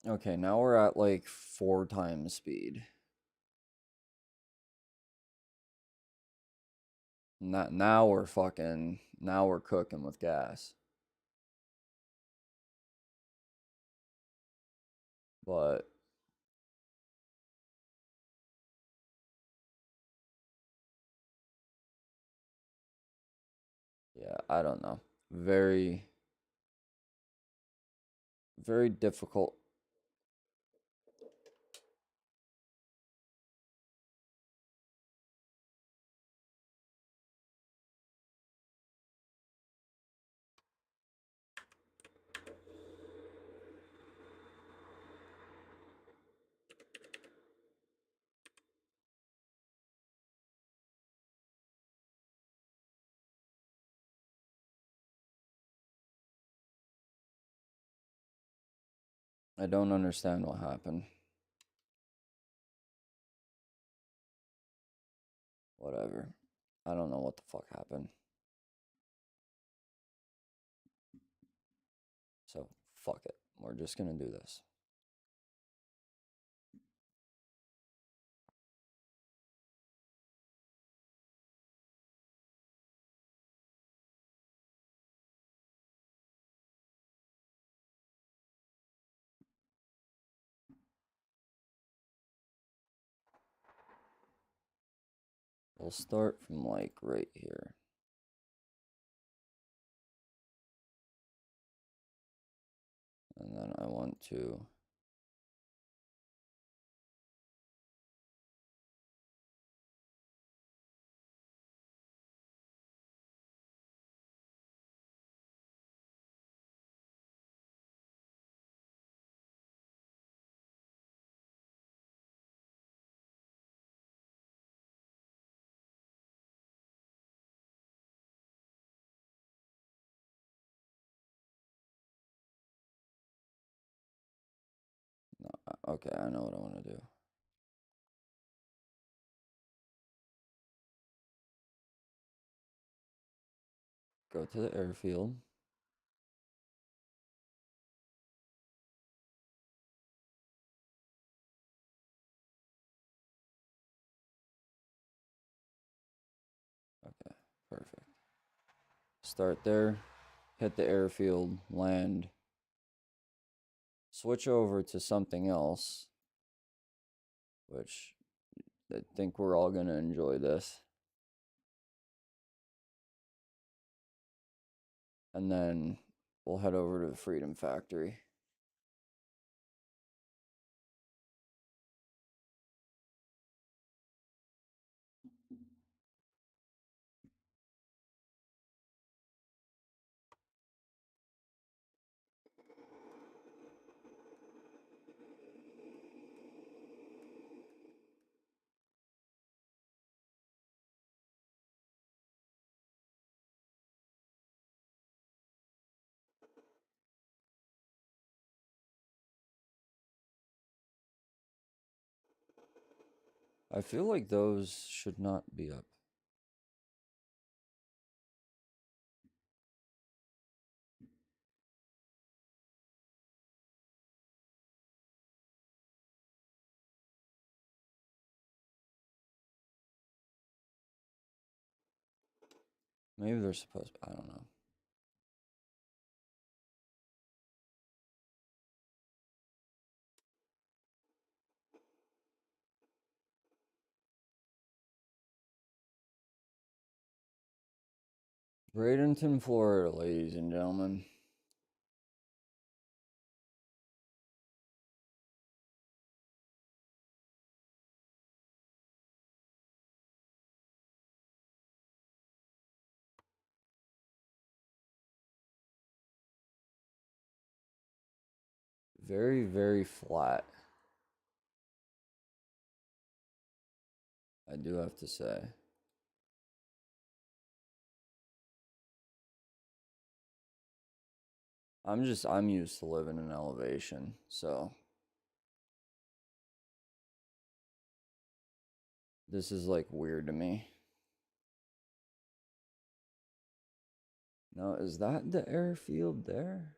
Okay, now we're at like 4 times speed. Now we're cooking with gas. But yeah, I don't know. Very, very difficult. I don't understand what happened. Whatever. I don't know what the fuck happened. So, fuck it. We're just gonna do this. We'll start from like right here. And then I want to no, okay, I know what I want to do. Go to the airfield. Perfect. Start there, hit the airfield, land, switch over to something else, which I think we're all going to enjoy this. And then we'll head over to the Freedom Factory. I feel like those should not be up. Maybe they're supposed to, I don't know. Bradenton, Florida, ladies and gentlemen. Very, very flat. I do have to say. I'm used to living in elevation, so this is like weird to me. Now, is that the airfield there?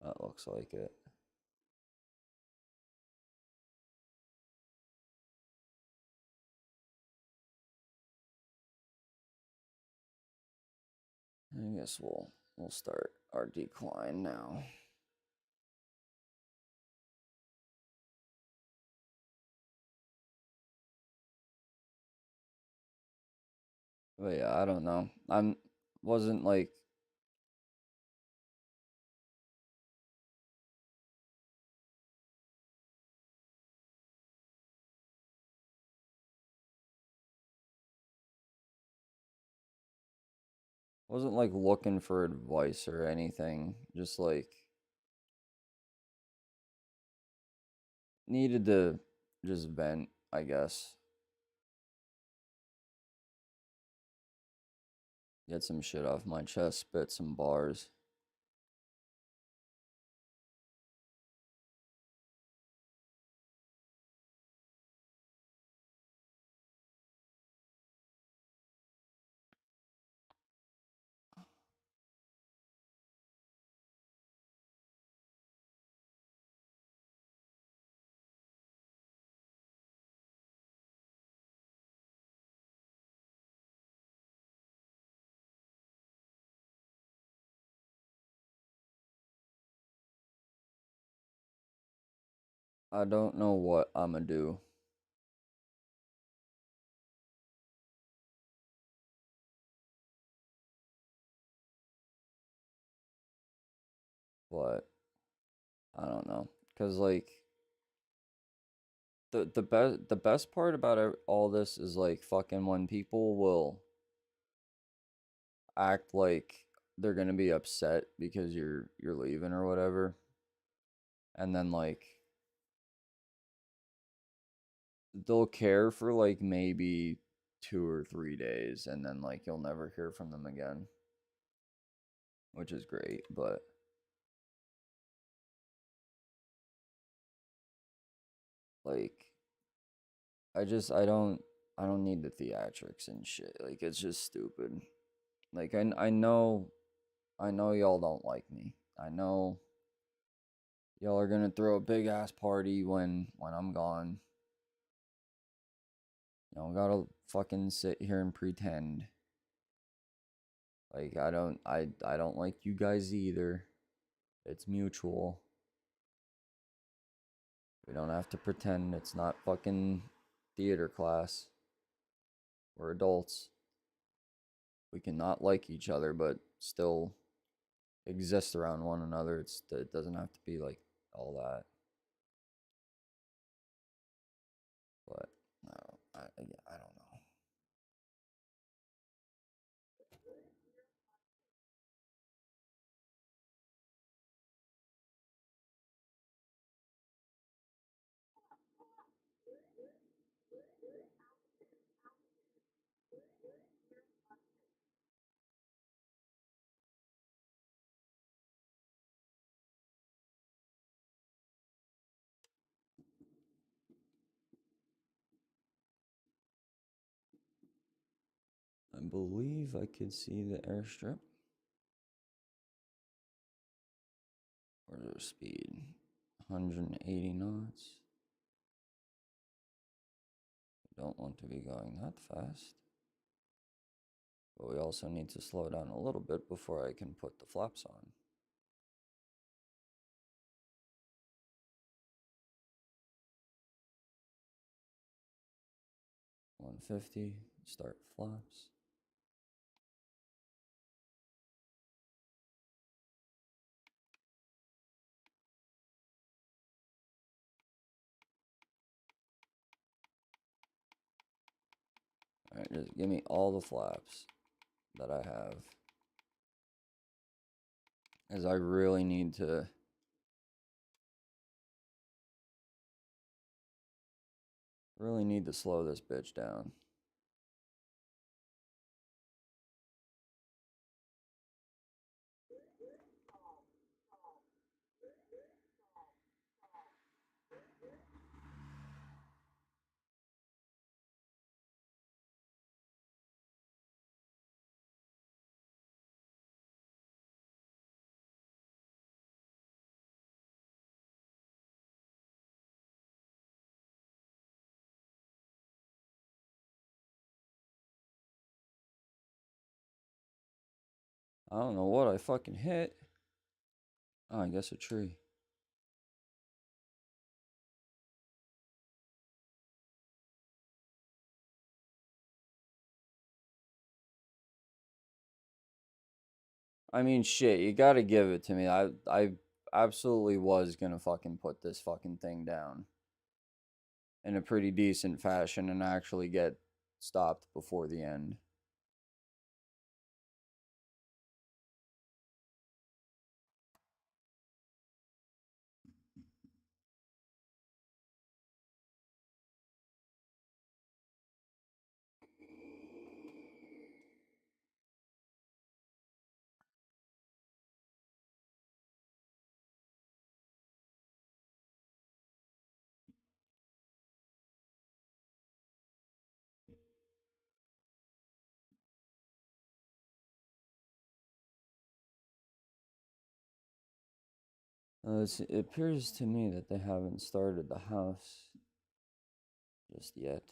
That looks like it. I guess we'll start our decline now. But yeah, I don't know. Wasn't like wasn't like looking for advice or anything. Just like needed to just vent, I guess. Get some shit off my chest, spit some bars. I don't know what I'ma do. But I don't know. Cause like the best part about all this is like fucking when people will act like they're gonna be upset because you're leaving or whatever, and then like they'll care for like maybe 2 or 3 days, and then like you'll never hear from them again, which is great. But like I don't need the theatrics and shit. Like it's just stupid. Like I know y'all don't like me. I know y'all are gonna throw a big ass party when I'm gone. You don't gotta fucking sit here and pretend. Like I don't like you guys either. It's mutual. We don't have to pretend. It's not fucking theater class. We're adults. We can not like each other, but still exist around one another. It doesn't have to be like all that. But no, I don't know. I believe I could see the airstrip. Where's our speed? 180 knots. We don't want to be going that fast. But we also need to slow down a little bit before I can put the flaps on. $150, start flaps. Alright, just give me all the flaps that I have. As I really need to slow this bitch down. I don't know what I fucking hit. Oh, I guess a tree. I mean, shit, you gotta give it to me. I absolutely was gonna fucking put this fucking thing down in a pretty decent fashion and actually get stopped before the end. It appears to me that they haven't started the house just yet.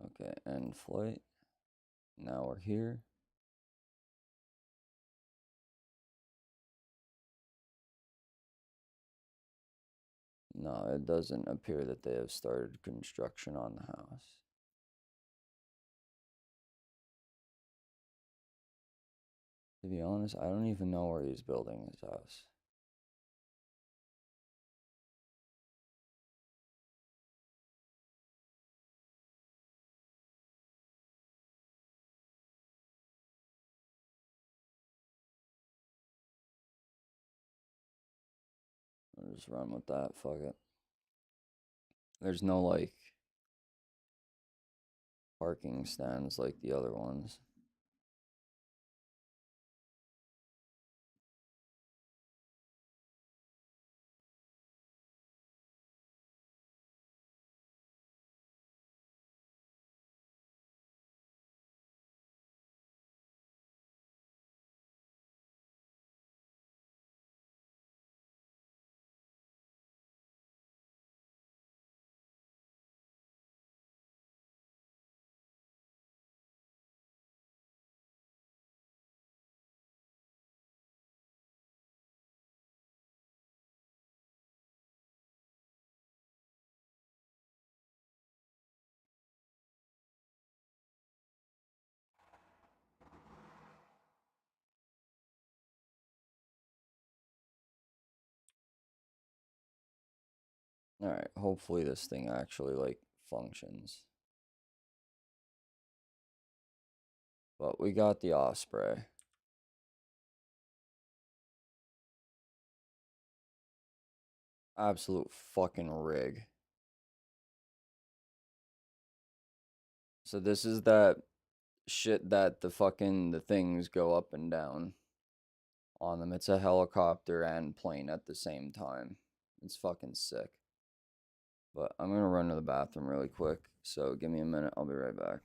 Okay, end flight. Now we're here. No, it doesn't appear that they have started construction on the house. To be honest, I don't even know where he's building his house. I'll just run with that, fuck it. There's no, like, parking stands like the other ones. Alright, hopefully this thing actually, like, functions. But we got the Osprey. Absolute fucking rig. So this is that shit that the things go up and down on them. It's a helicopter and plane at the same time. It's fucking sick. But I'm gonna run to the bathroom really quick. So give me a minute. I'll be right back.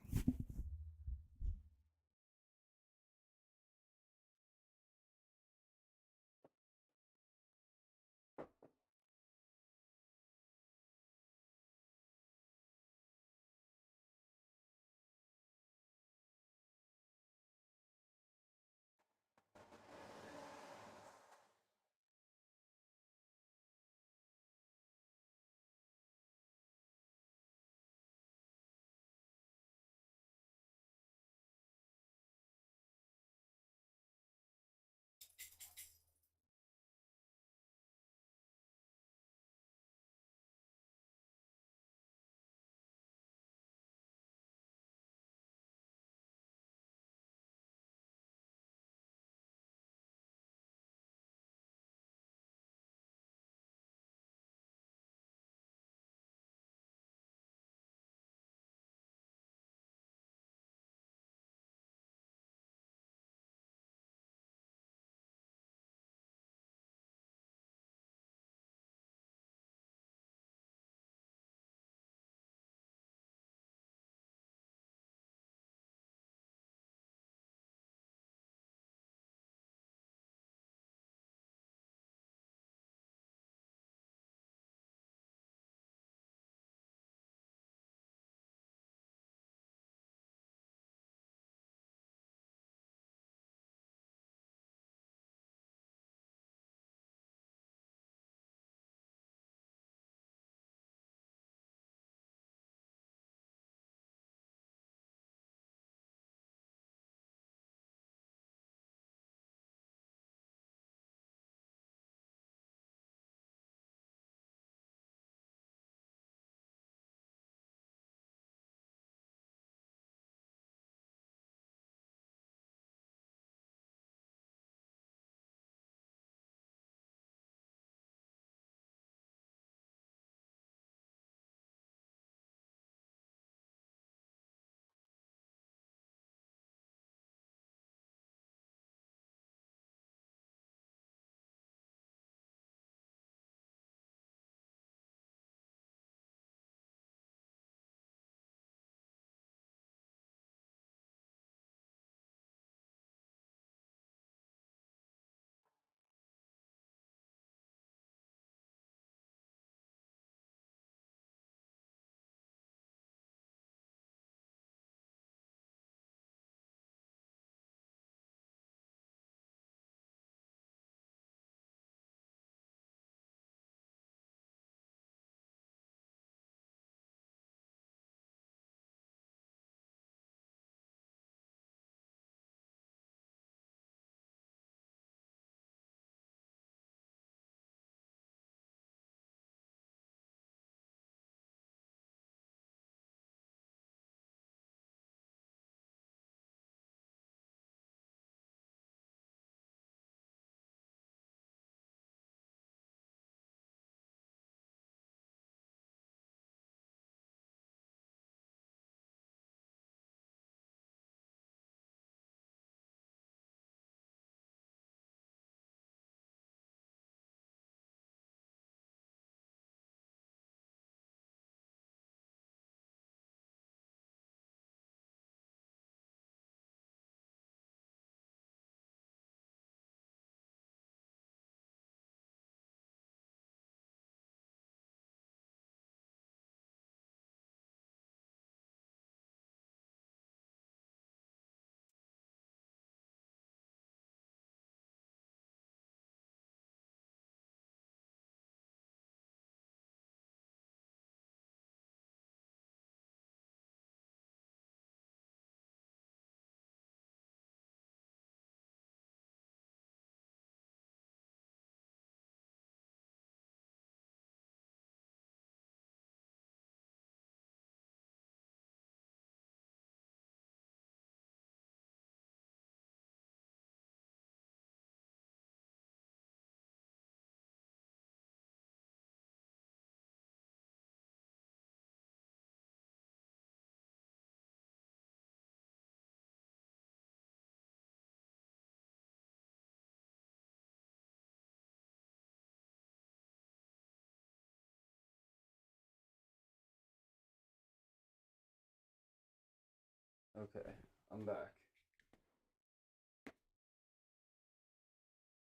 Okay, I'm back.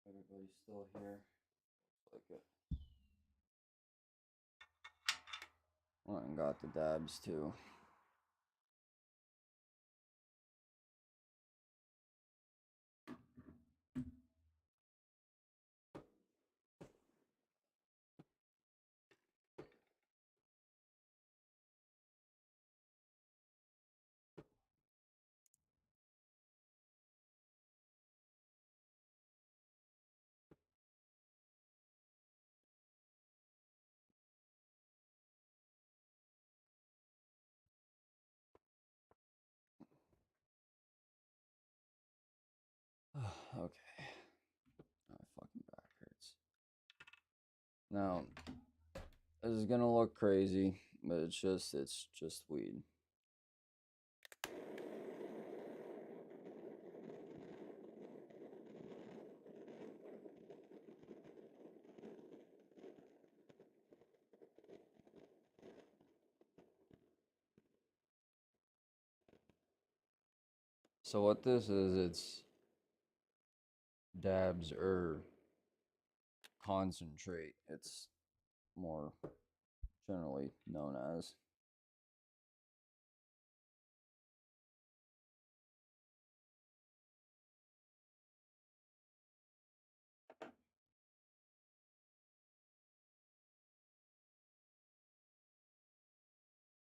Everybody's still here. Like it. Went and got the dabs too. Okay. My fucking back hurts. Now, this is gonna look crazy, but it's just weed. So what this is, it's dabs or concentrate. It's more generally known as.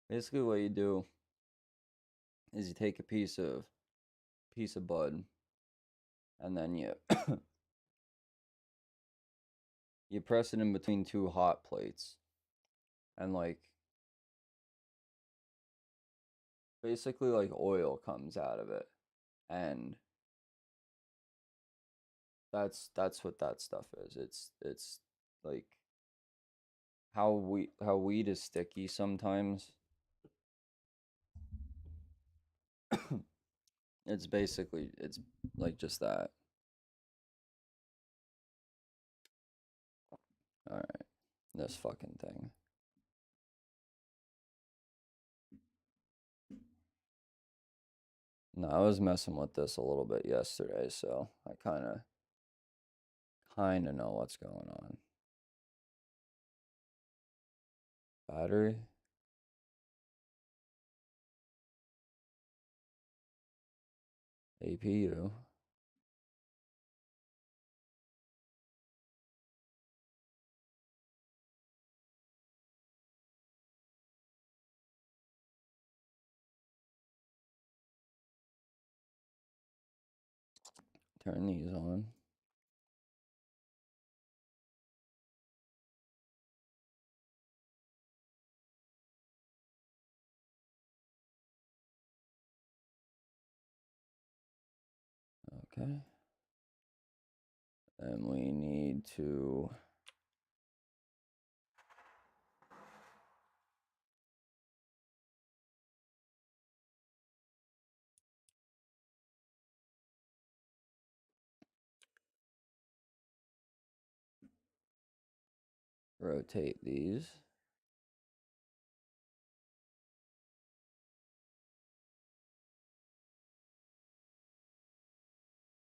Basically, what you do is you take a piece of bud, and then you you press it in between two hot plates, and like basically like oil comes out of it, and that's what that stuff is. It's like how weed is sticky sometimes. It's basically it's like just that. All right, this fucking thing. No, I was messing with this a little bit yesterday, so I kind of know what's going on. Battery. APU. Turn these on. Okay. And we need to rotate these.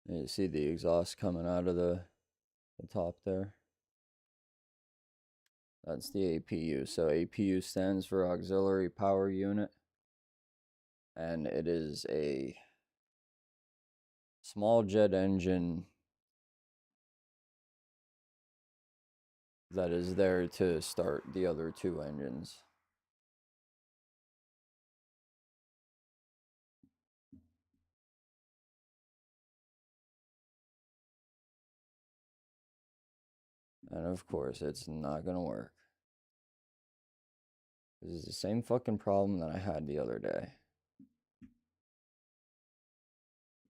You see the exhaust coming out of the top there? That's the APU. So APU stands for Auxiliary Power Unit. And it is a small jet engine that is there to start the other two engines. And of course, it's not going to work. This is the same fucking problem that I had the other day.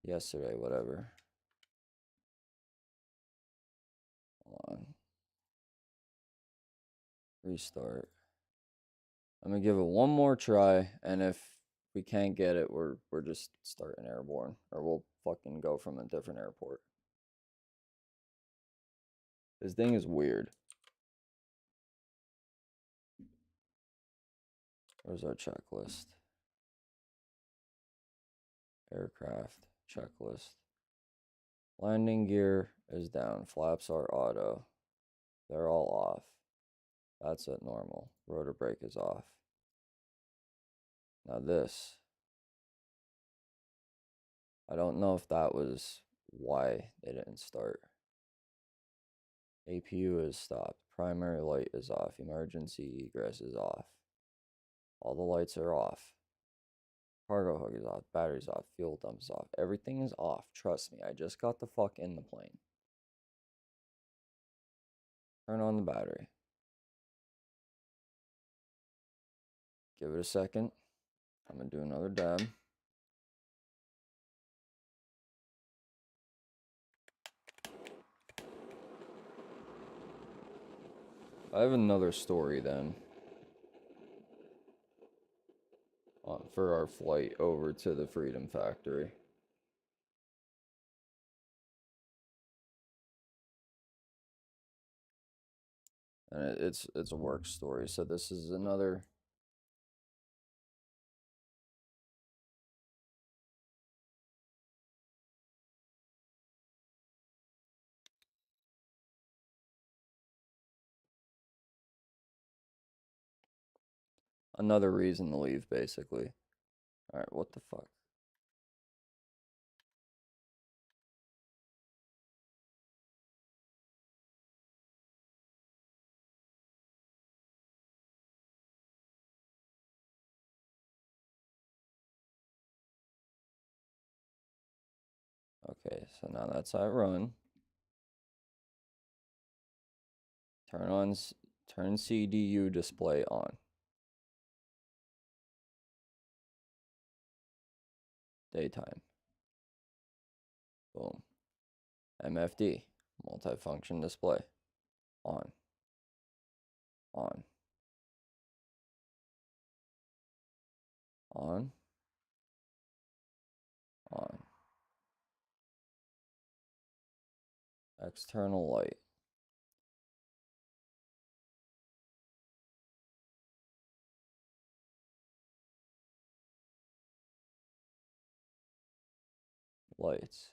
Yesterday, whatever. Hold on. Restart. I'm gonna give it one more try, and if we can't get it, we're just starting airborne, or we'll fucking go from a different airport. This thing is weird. Where's our checklist? Aircraft checklist. Landing gear is down. Flaps are auto. They're all off. That's at normal. Rotor brake is off. Now this. I don't know if that was why they didn't start. APU is stopped. Primary light is off. Emergency egress is off. All the lights are off. Cargo hook is off. Battery's off. Fuel dump's off. Everything is off. Trust me. I just got the fuck in the plane. Turn on the battery. Give it a second. I'm going to do another dab. I have another story then for our flight over to the Freedom Factory. And it's a work story. So this is another reason to leave, basically. All right, what the fuck? Okay, so now that's how I run. Turn CDU display on. Daytime. Boom. MFD, multifunction display. On. On. On. On. External light. Lights.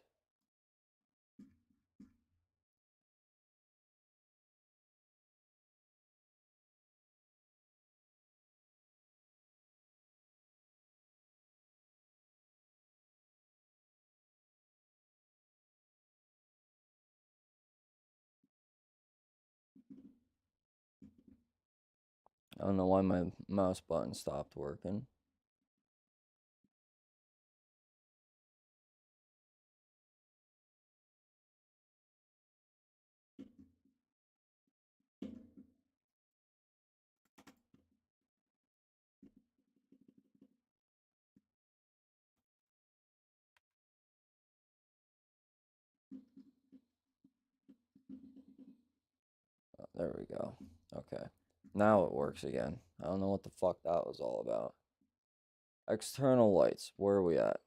I don't know why my mouse button stopped working. Oh, there we go. Okay. Now it works again. I don't know what the fuck that was all about. External lights. Where are we at?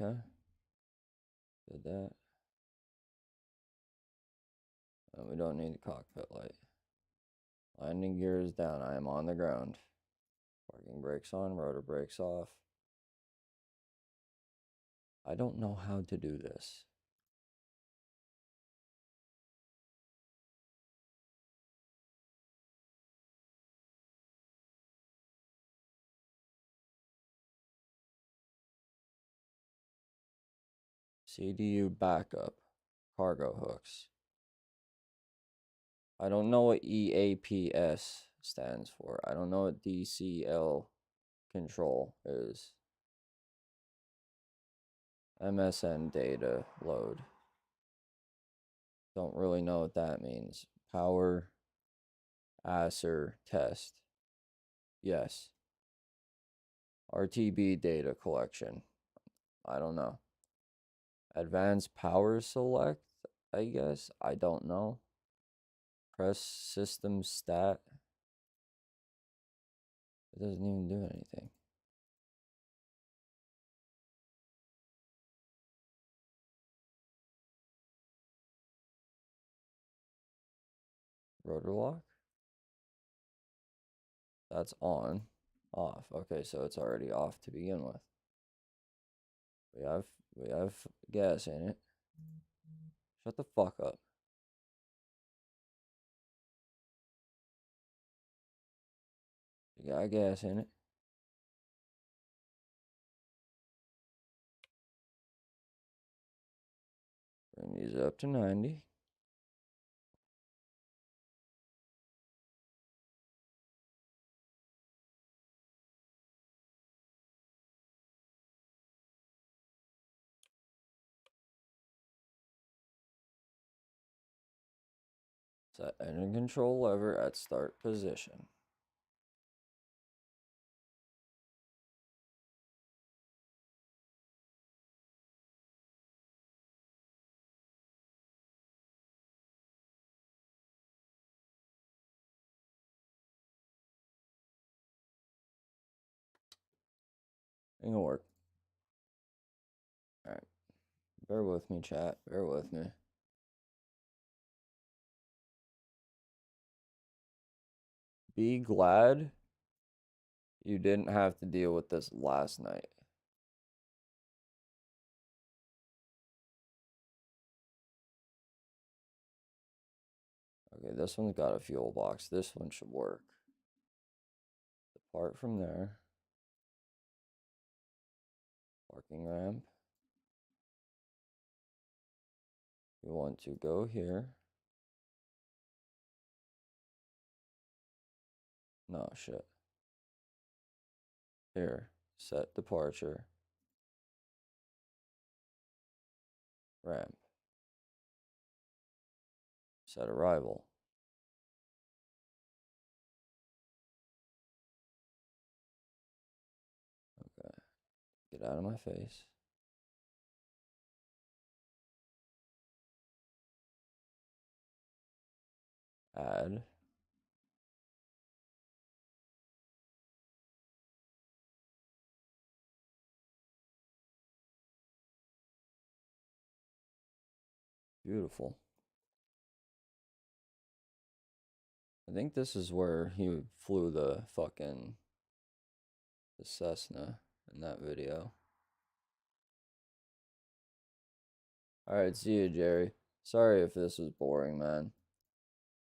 Okay. Did that. We don't need the cockpit light. Landing gear is down. I am on the ground. Parking brakes on. Rotor brakes off. I don't know how to do this. CDU backup. Cargo hooks. I don't know what EAPS stands for. I don't know what DCL control is. MSN data load. Don't really know what that means. Power Acer test. Yes. RTB data collection. I don't know. Advanced power select, I guess. I don't know. Press system stat. It doesn't even do anything. Rotor lock. That's on. Off. Okay, so it's already off to begin with. We have gas in it. Shut the fuck up. You got gas in it. Bring these up to 90. Set engine control lever at start position. Ain't gonna work. Alright. Bear with me, chat. Bear with me. Be glad you didn't have to deal with this last night. Okay, this one's got a fuel box. This one should work. Depart from there. Parking ramp. We want to go here. No, shit. Here. Set departure. Ramp. Set arrival. Okay. Get out of my face. Add. Beautiful. I think this is where he flew the Cessna in that video. Alright, see you, Jerry. Sorry if this was boring, man.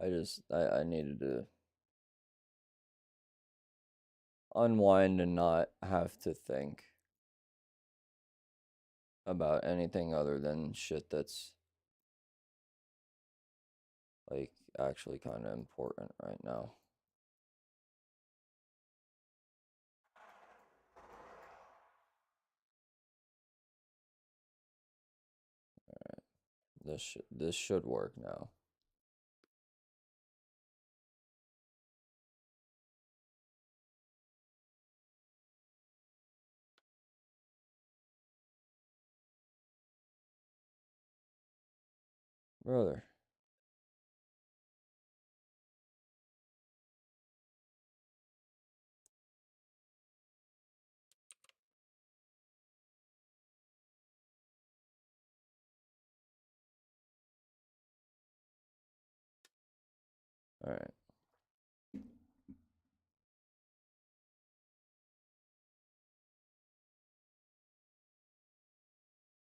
I needed to unwind and not have to think about anything other than shit that's like actually kind of important right now. This should work now. Brother. Alright.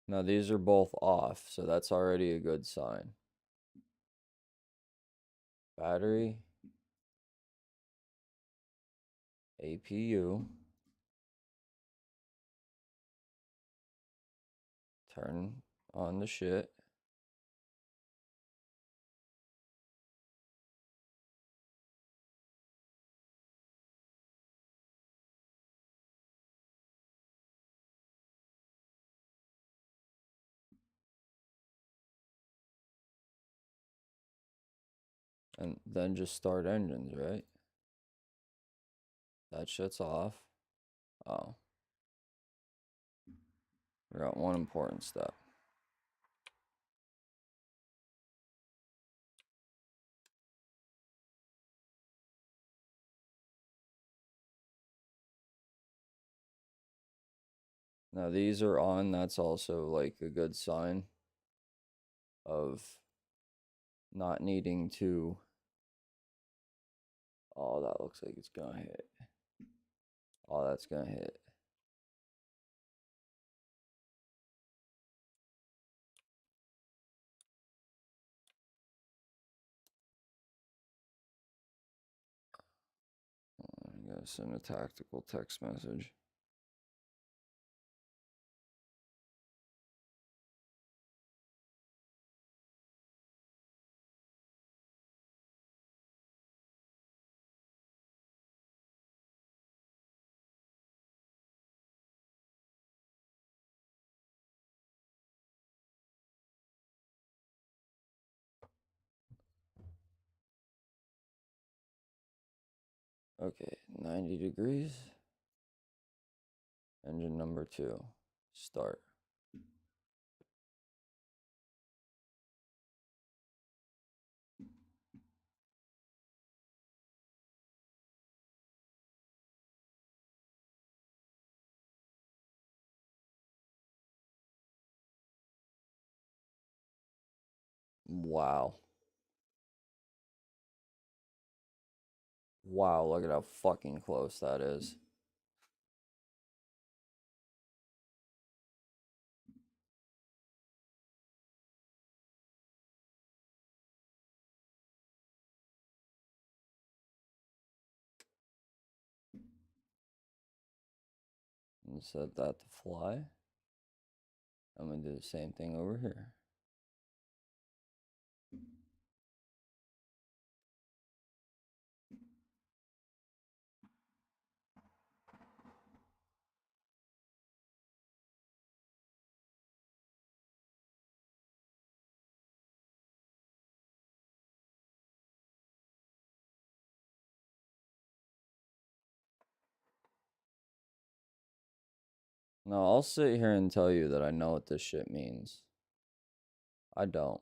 Now these are both off, so that's already a good sign. Battery. APU. Turn on the shit. And then just start engines, right? That shit's off. Oh. Forgot one important step. Now these are on, that's also like a good sign of not needing to. Oh, that looks like it's gonna hit. Oh, that's gonna hit. I'm gonna send a tactical text message. Okay, 90 degrees. Engine number 2. Start. Wow. Wow, look at how fucking close that is. And set that to fly. I'm gonna do the same thing over here. No, I'll sit here and tell you that I know what this shit means. I don't.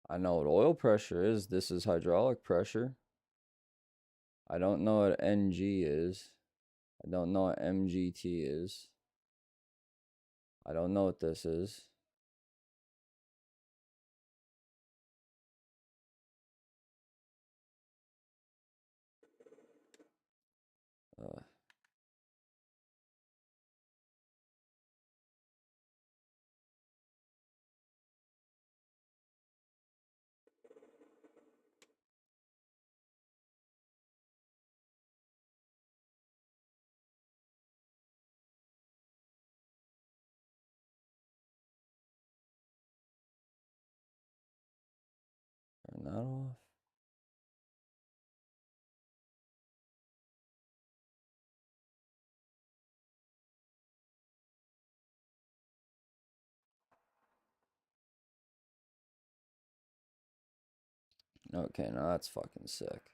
I know what oil pressure is. This is hydraulic pressure. I don't know what NG is. I don't know what MGT is. I don't know what this is. Uh, Turn that off. Okay, now that's fucking sick.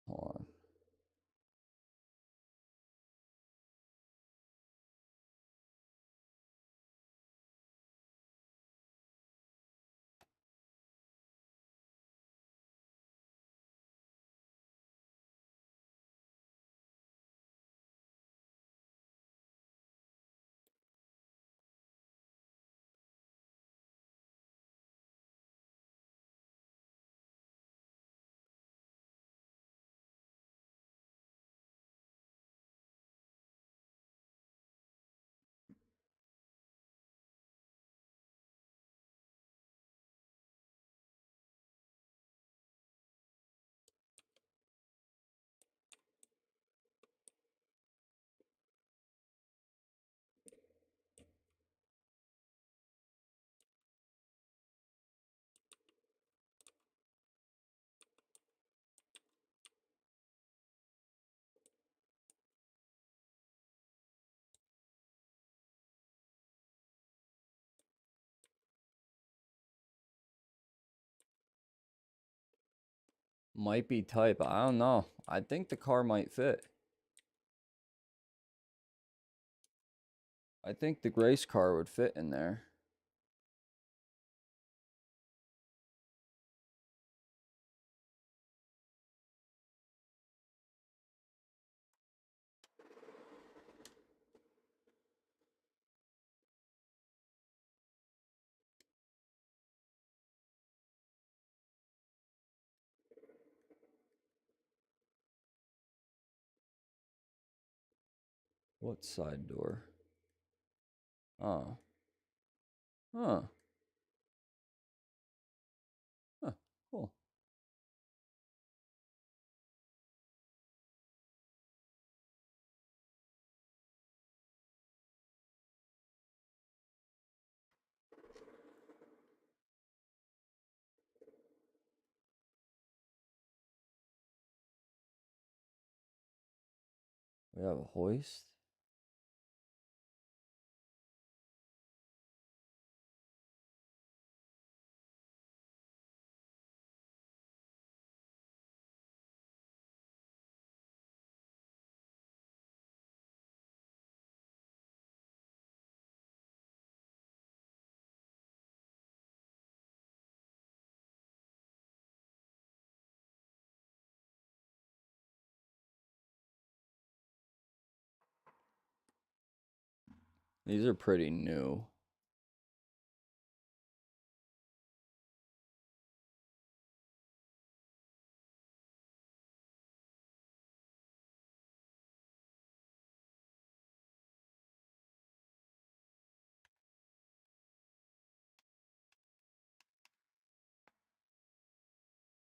Hold on. Might be type. I don't know. I think the car might fit. I think the race car would fit in there. What side door? Oh. Huh. Huh. Cool. We have a hoist. These are pretty new.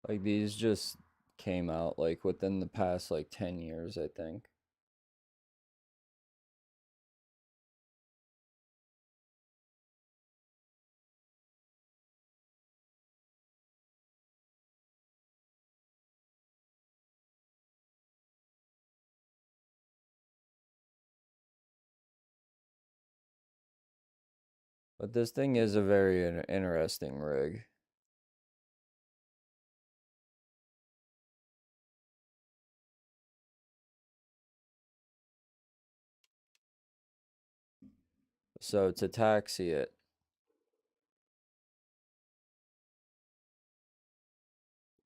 Like these just came out like within the past like 10 years, I think. But this thing is a very interesting rig. So to taxi it,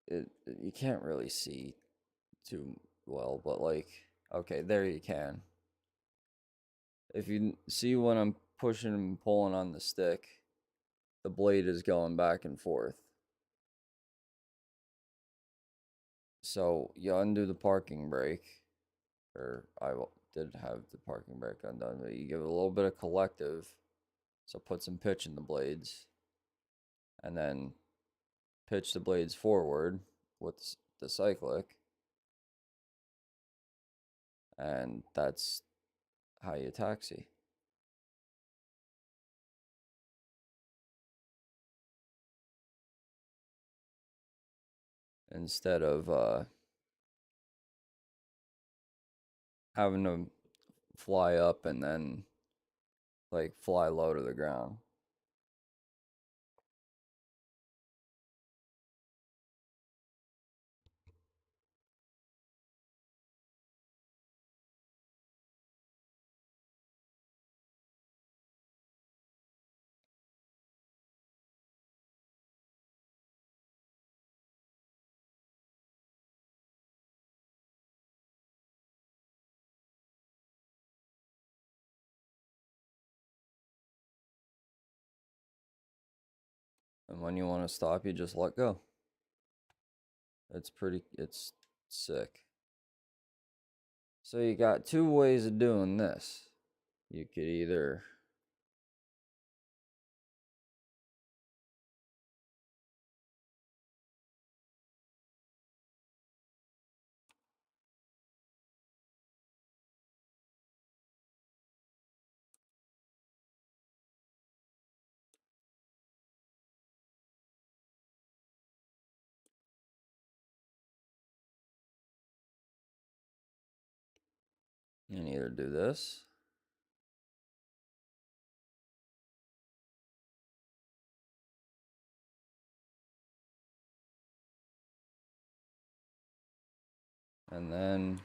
you can't really see too well, but like, okay, there you can. If you see when I'm pushing and pulling on the stick, the blade is going back and forth. So you undo the parking brake, or did have the parking brake undone, but you give it a little bit of collective, so put some pitch in the blades, and then pitch the blades forward with the cyclic, and that's how you taxi. Instead of having to fly up and then like fly low to the ground. And when you want to stop, you just let go. It's sick. So you got two ways of doing this. You could either do this, And then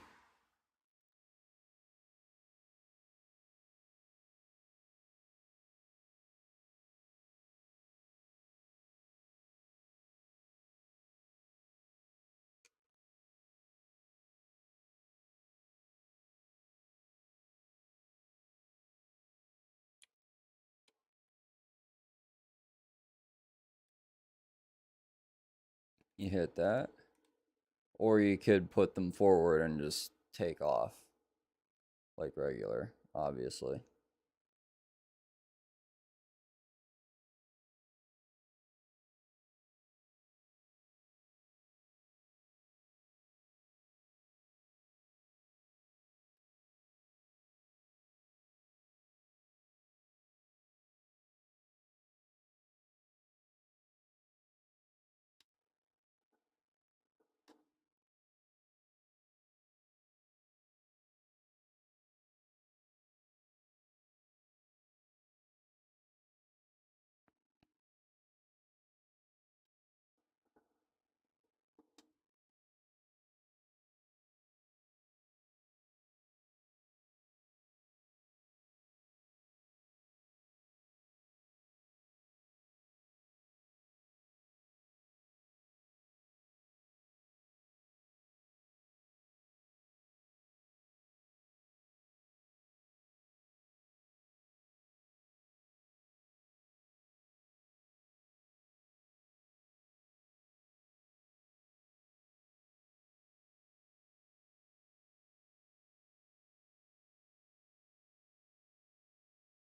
you hit that. Or you could put them forward and just take off like regular, obviously.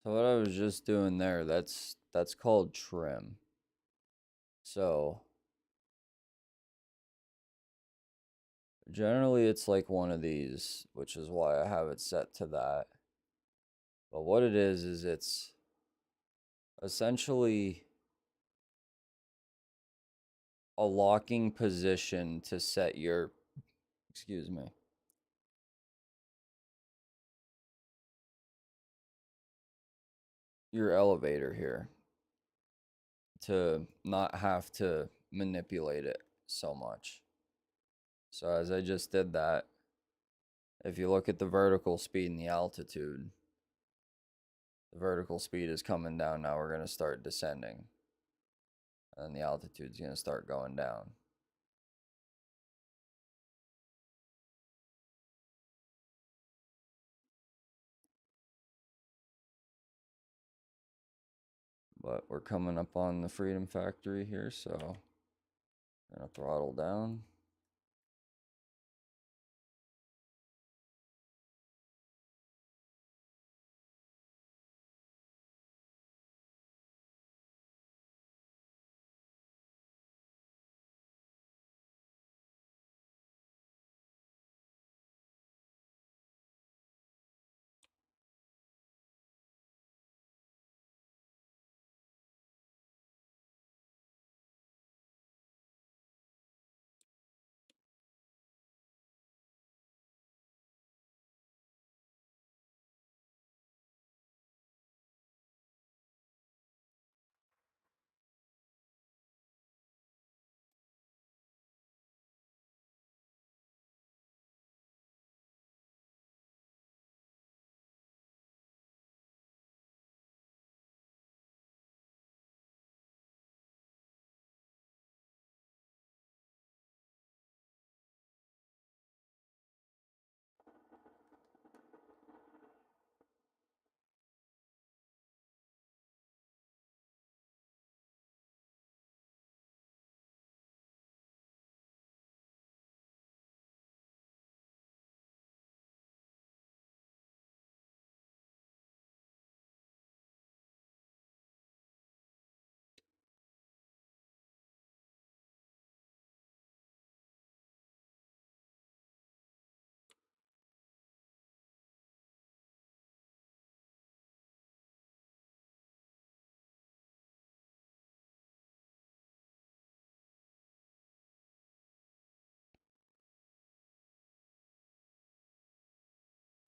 So what I was just doing there, that's called trim. So generally it's like one of these, which is why I have it set to that. But what it is it's essentially a locking position to set your, excuse me, your elevator here to not have to manipulate it so much. So as I just did that, if you look at the vertical speed and the altitude, the vertical speed is coming down now. We're going to start descending. And the altitude's going to start going down. But we're coming up on the Freedom Factory here, so we're going to throttle down.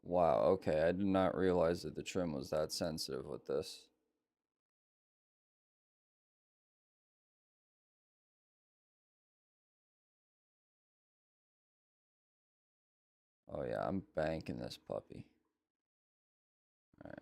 Wow, okay, I did not realize that the trim was that sensitive with this. Oh yeah, I'm banking this puppy. All right.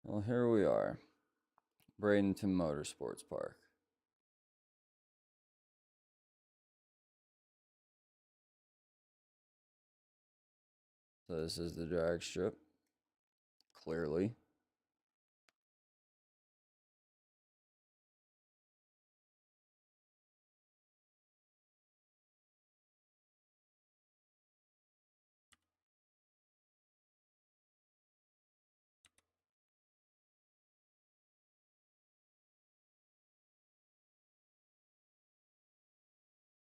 Well, here we are. Bradenton Motorsports Park. So this is the drag strip. Clearly.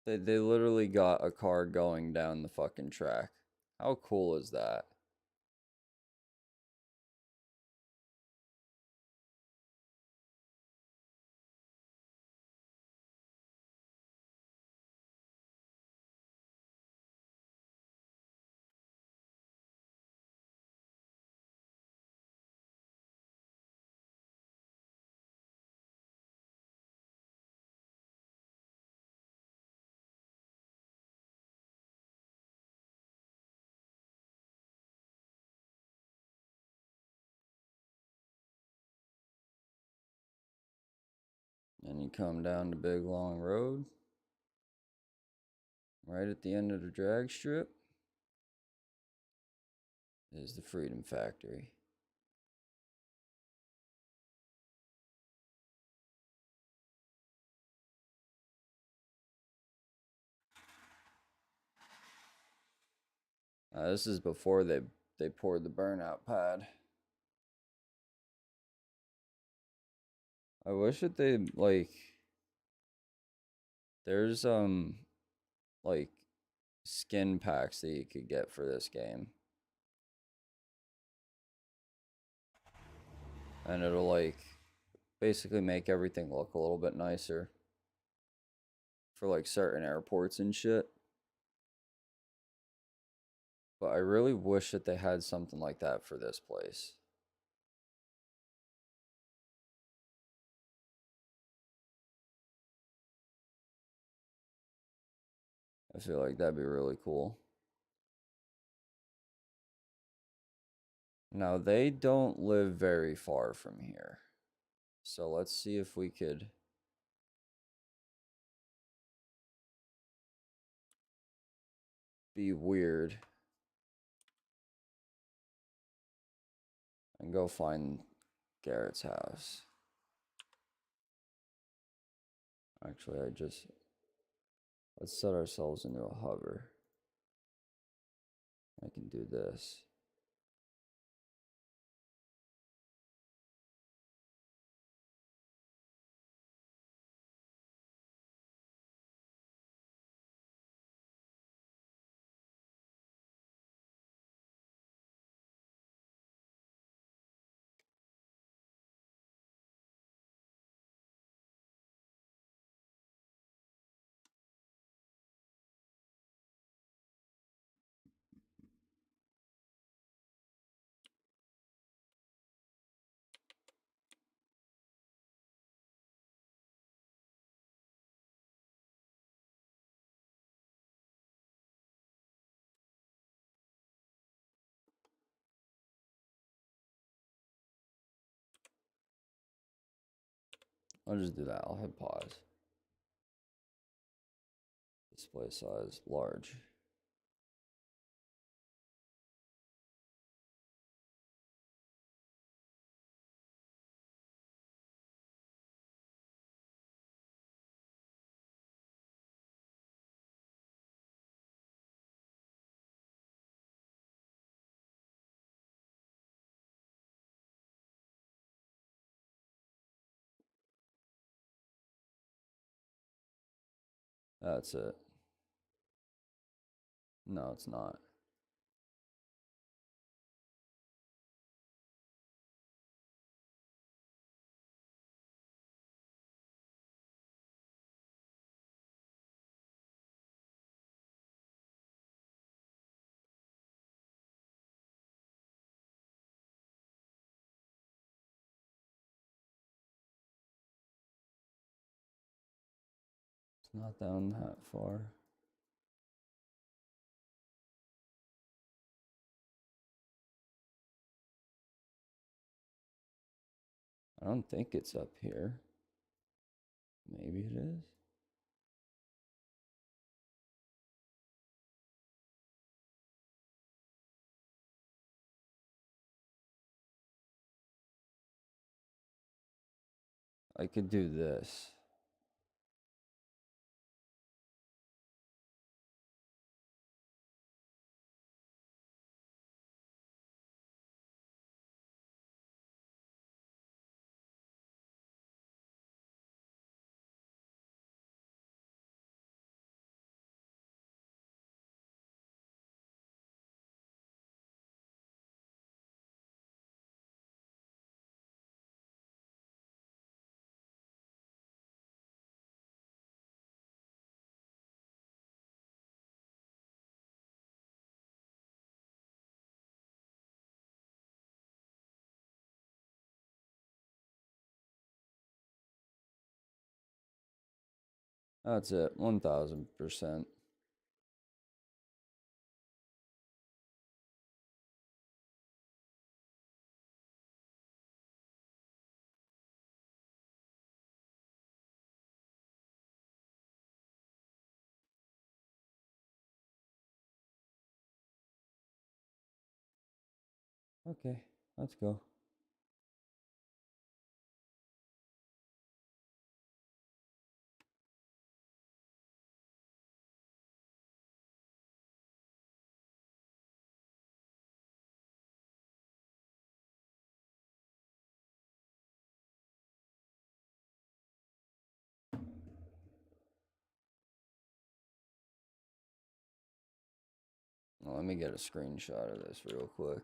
They literally got a car going down the fucking track. How cool is that? And you come down the big long road. Right at the end of the drag strip is the Freedom Factory. This is before they poured the burnout pad. I wish that they like there's like skin packs that you could get for this game. And it'll like basically make everything look a little bit nicer for like certain airports and shit. But I really wish that they had something like that for this place. I feel like that'd be really cool. Now, they don't live very far from here. So let's see if we could be weird and go find Garrett's house. Actually, let's set ourselves into a hover. I can do this. I'll just do that. I'll hit pause. Display size large. That's it. No, it's not. It's not down that far. I don't think it's up here. Maybe it is. I could do this. That's it. 1000%. Okay, let's go. Well, let me get a screenshot of this real quick.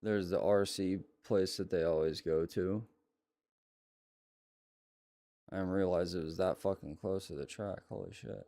There's the RC place that they always go to. I didn't realize it was that fucking close to the track. Holy shit.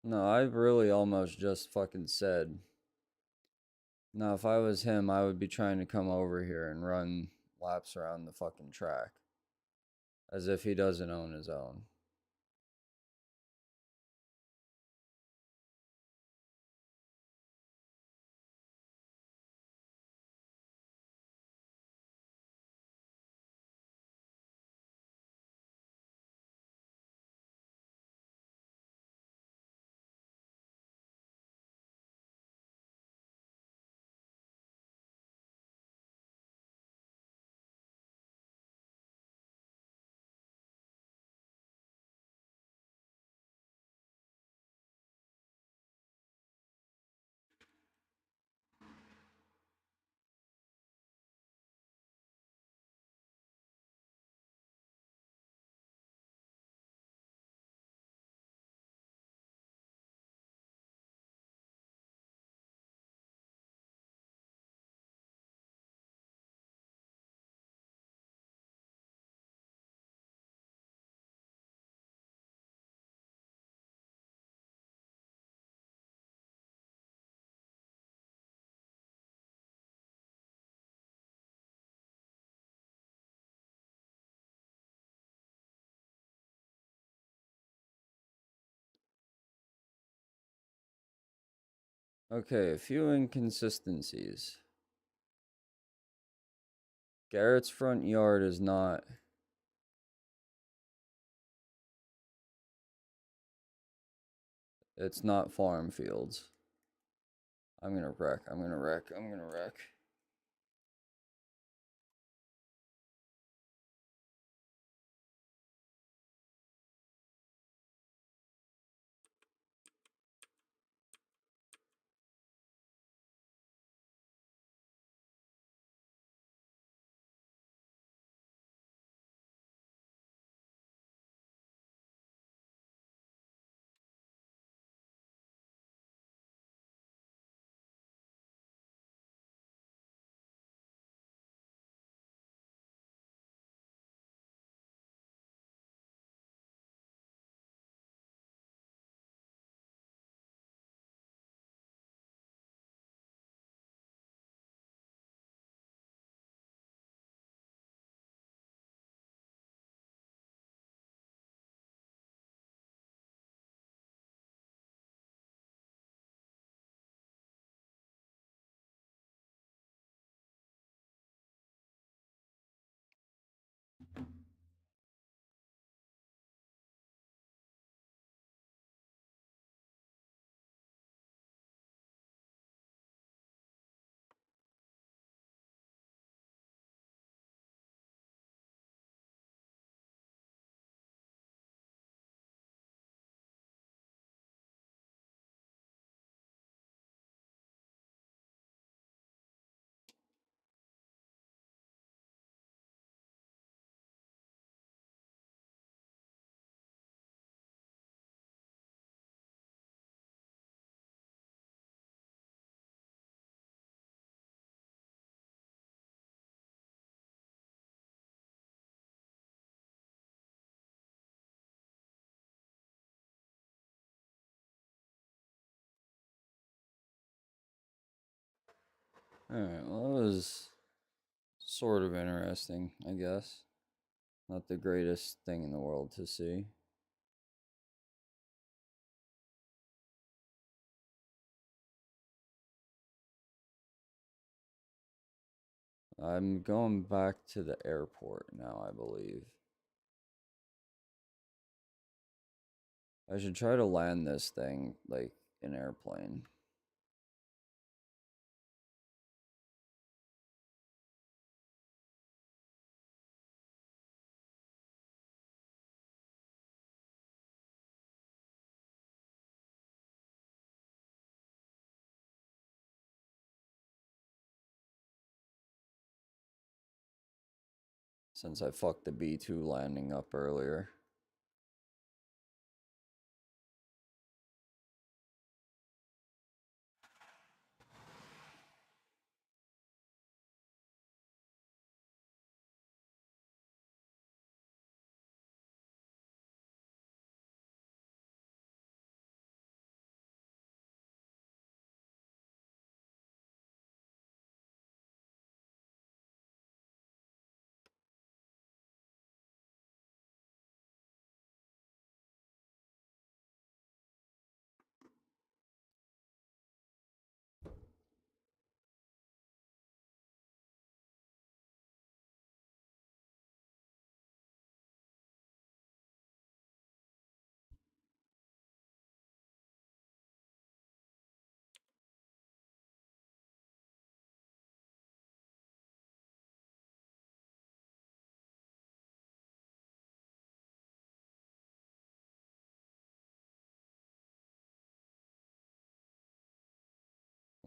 No, I really almost just fucking said, no, if I was him, I would be trying to come over here and run laps around the fucking track. As if he doesn't own his own. Okay, a few inconsistencies. Garrett's front yard is not. It's not farm fields. I'm gonna wreck. I'm gonna wreck. I'm gonna wreck. Alright, well, that was sort of interesting, I guess. Not the greatest thing in the world to see. I'm going back to the airport now, I believe. I should try to land this thing like an airplane. Since I fucked the B2 landing up earlier.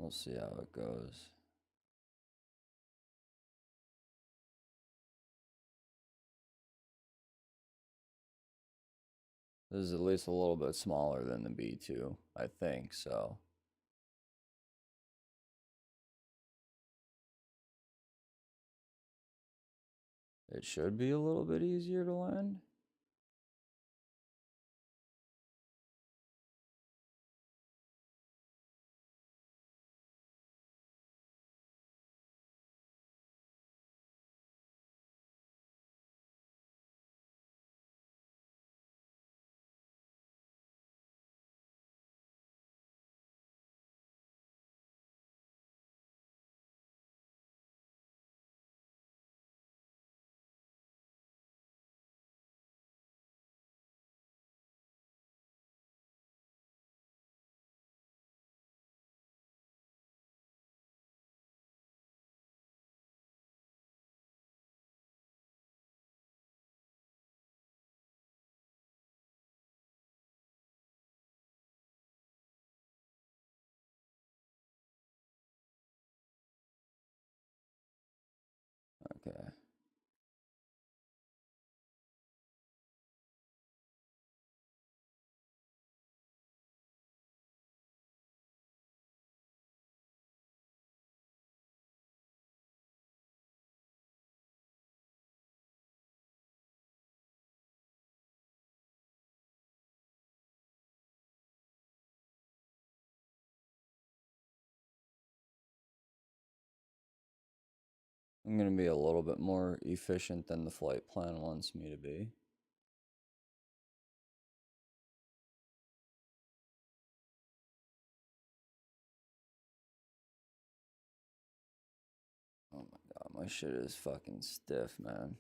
We'll see how it goes. This is at least a little bit smaller than the B2, I think, so. It should be a little bit easier to land. I'm gonna be a little bit more efficient than the flight plan wants me to be. Oh my god, my shit is fucking stiff, man.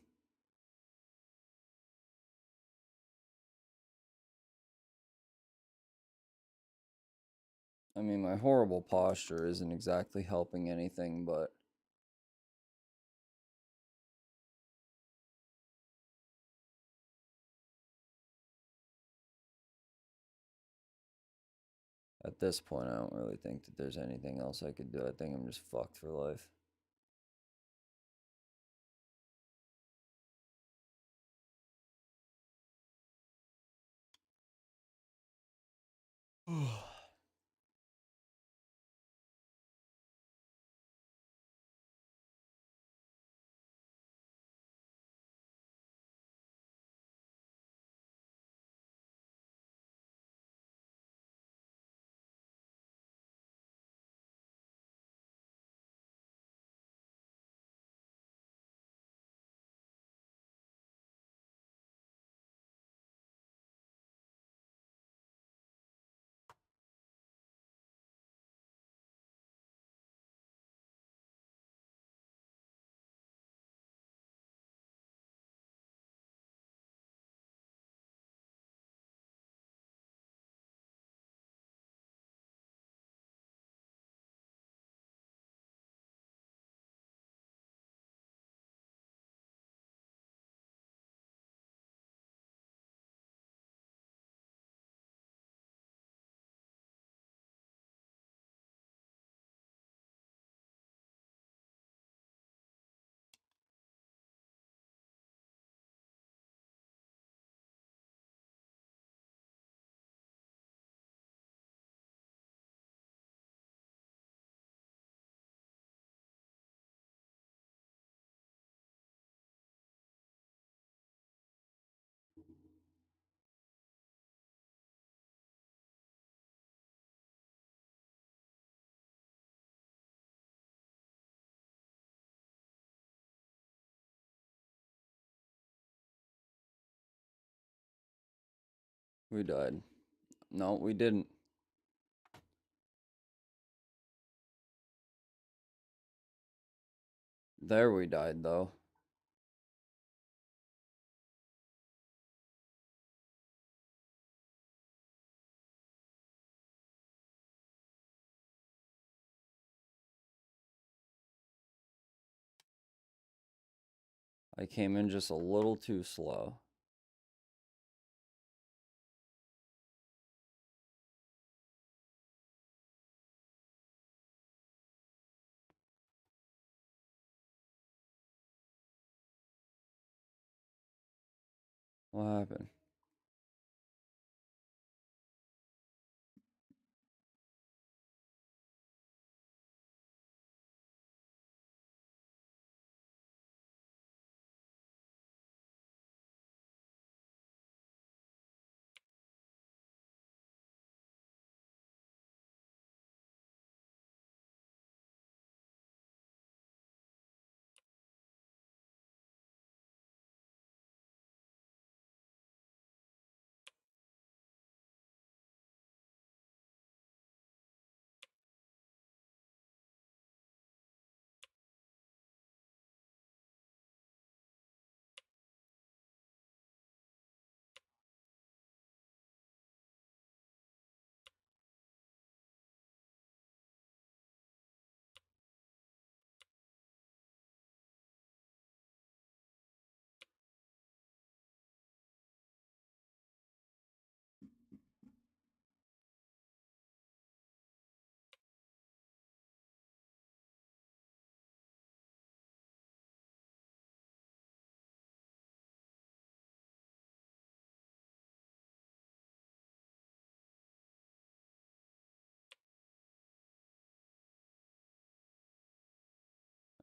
I mean, my horrible posture isn't exactly helping anything, but at this point, I don't really think that there's anything else I could do. I think I'm just fucked for life. We died. No, we didn't. There we died, though. I came in just a little too slow. What happened?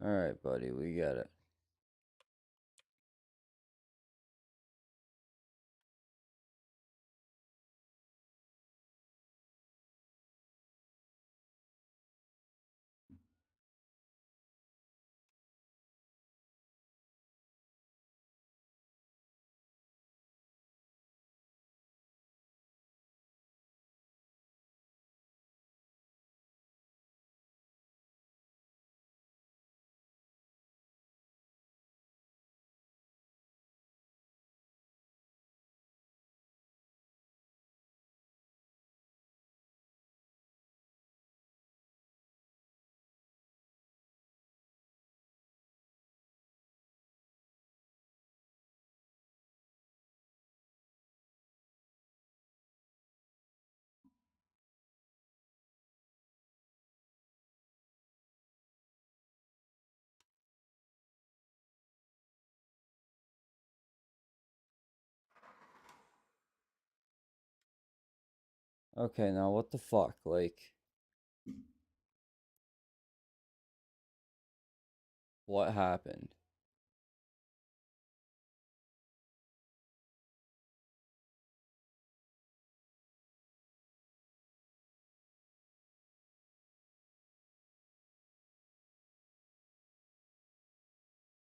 Alright, buddy, we get it. Okay, now what the fuck? Like, what happened?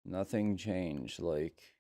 Nothing changed. Like,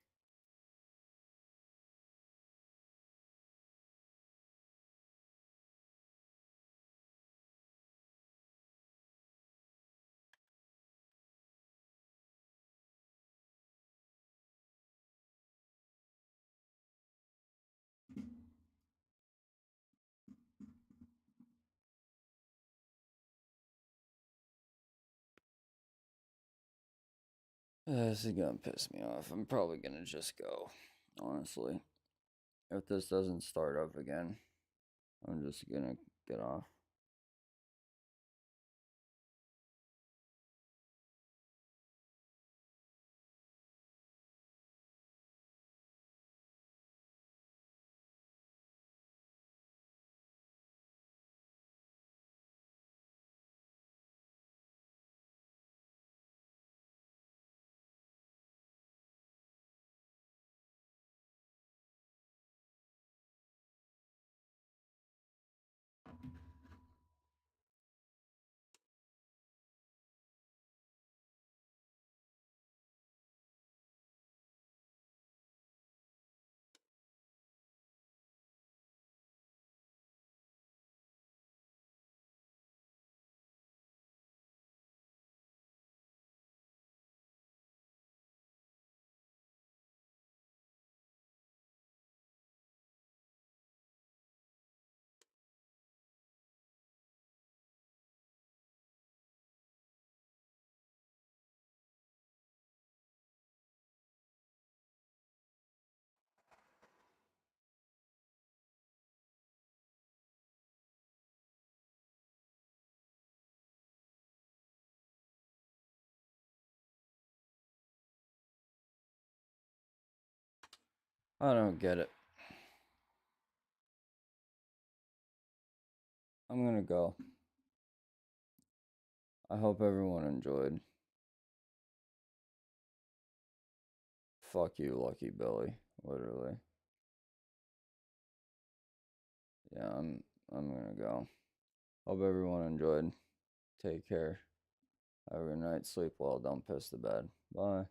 this is gonna piss me off. I'm probably gonna just go, honestly. If this doesn't start up again, I'm just gonna get off. I don't get it. I'm gonna go. I hope everyone enjoyed. Fuck you, Lucky Billy. Literally. Yeah, I'm gonna go. Hope everyone enjoyed. Take care. Have a good night. Sleep well. Don't piss the bed. Bye.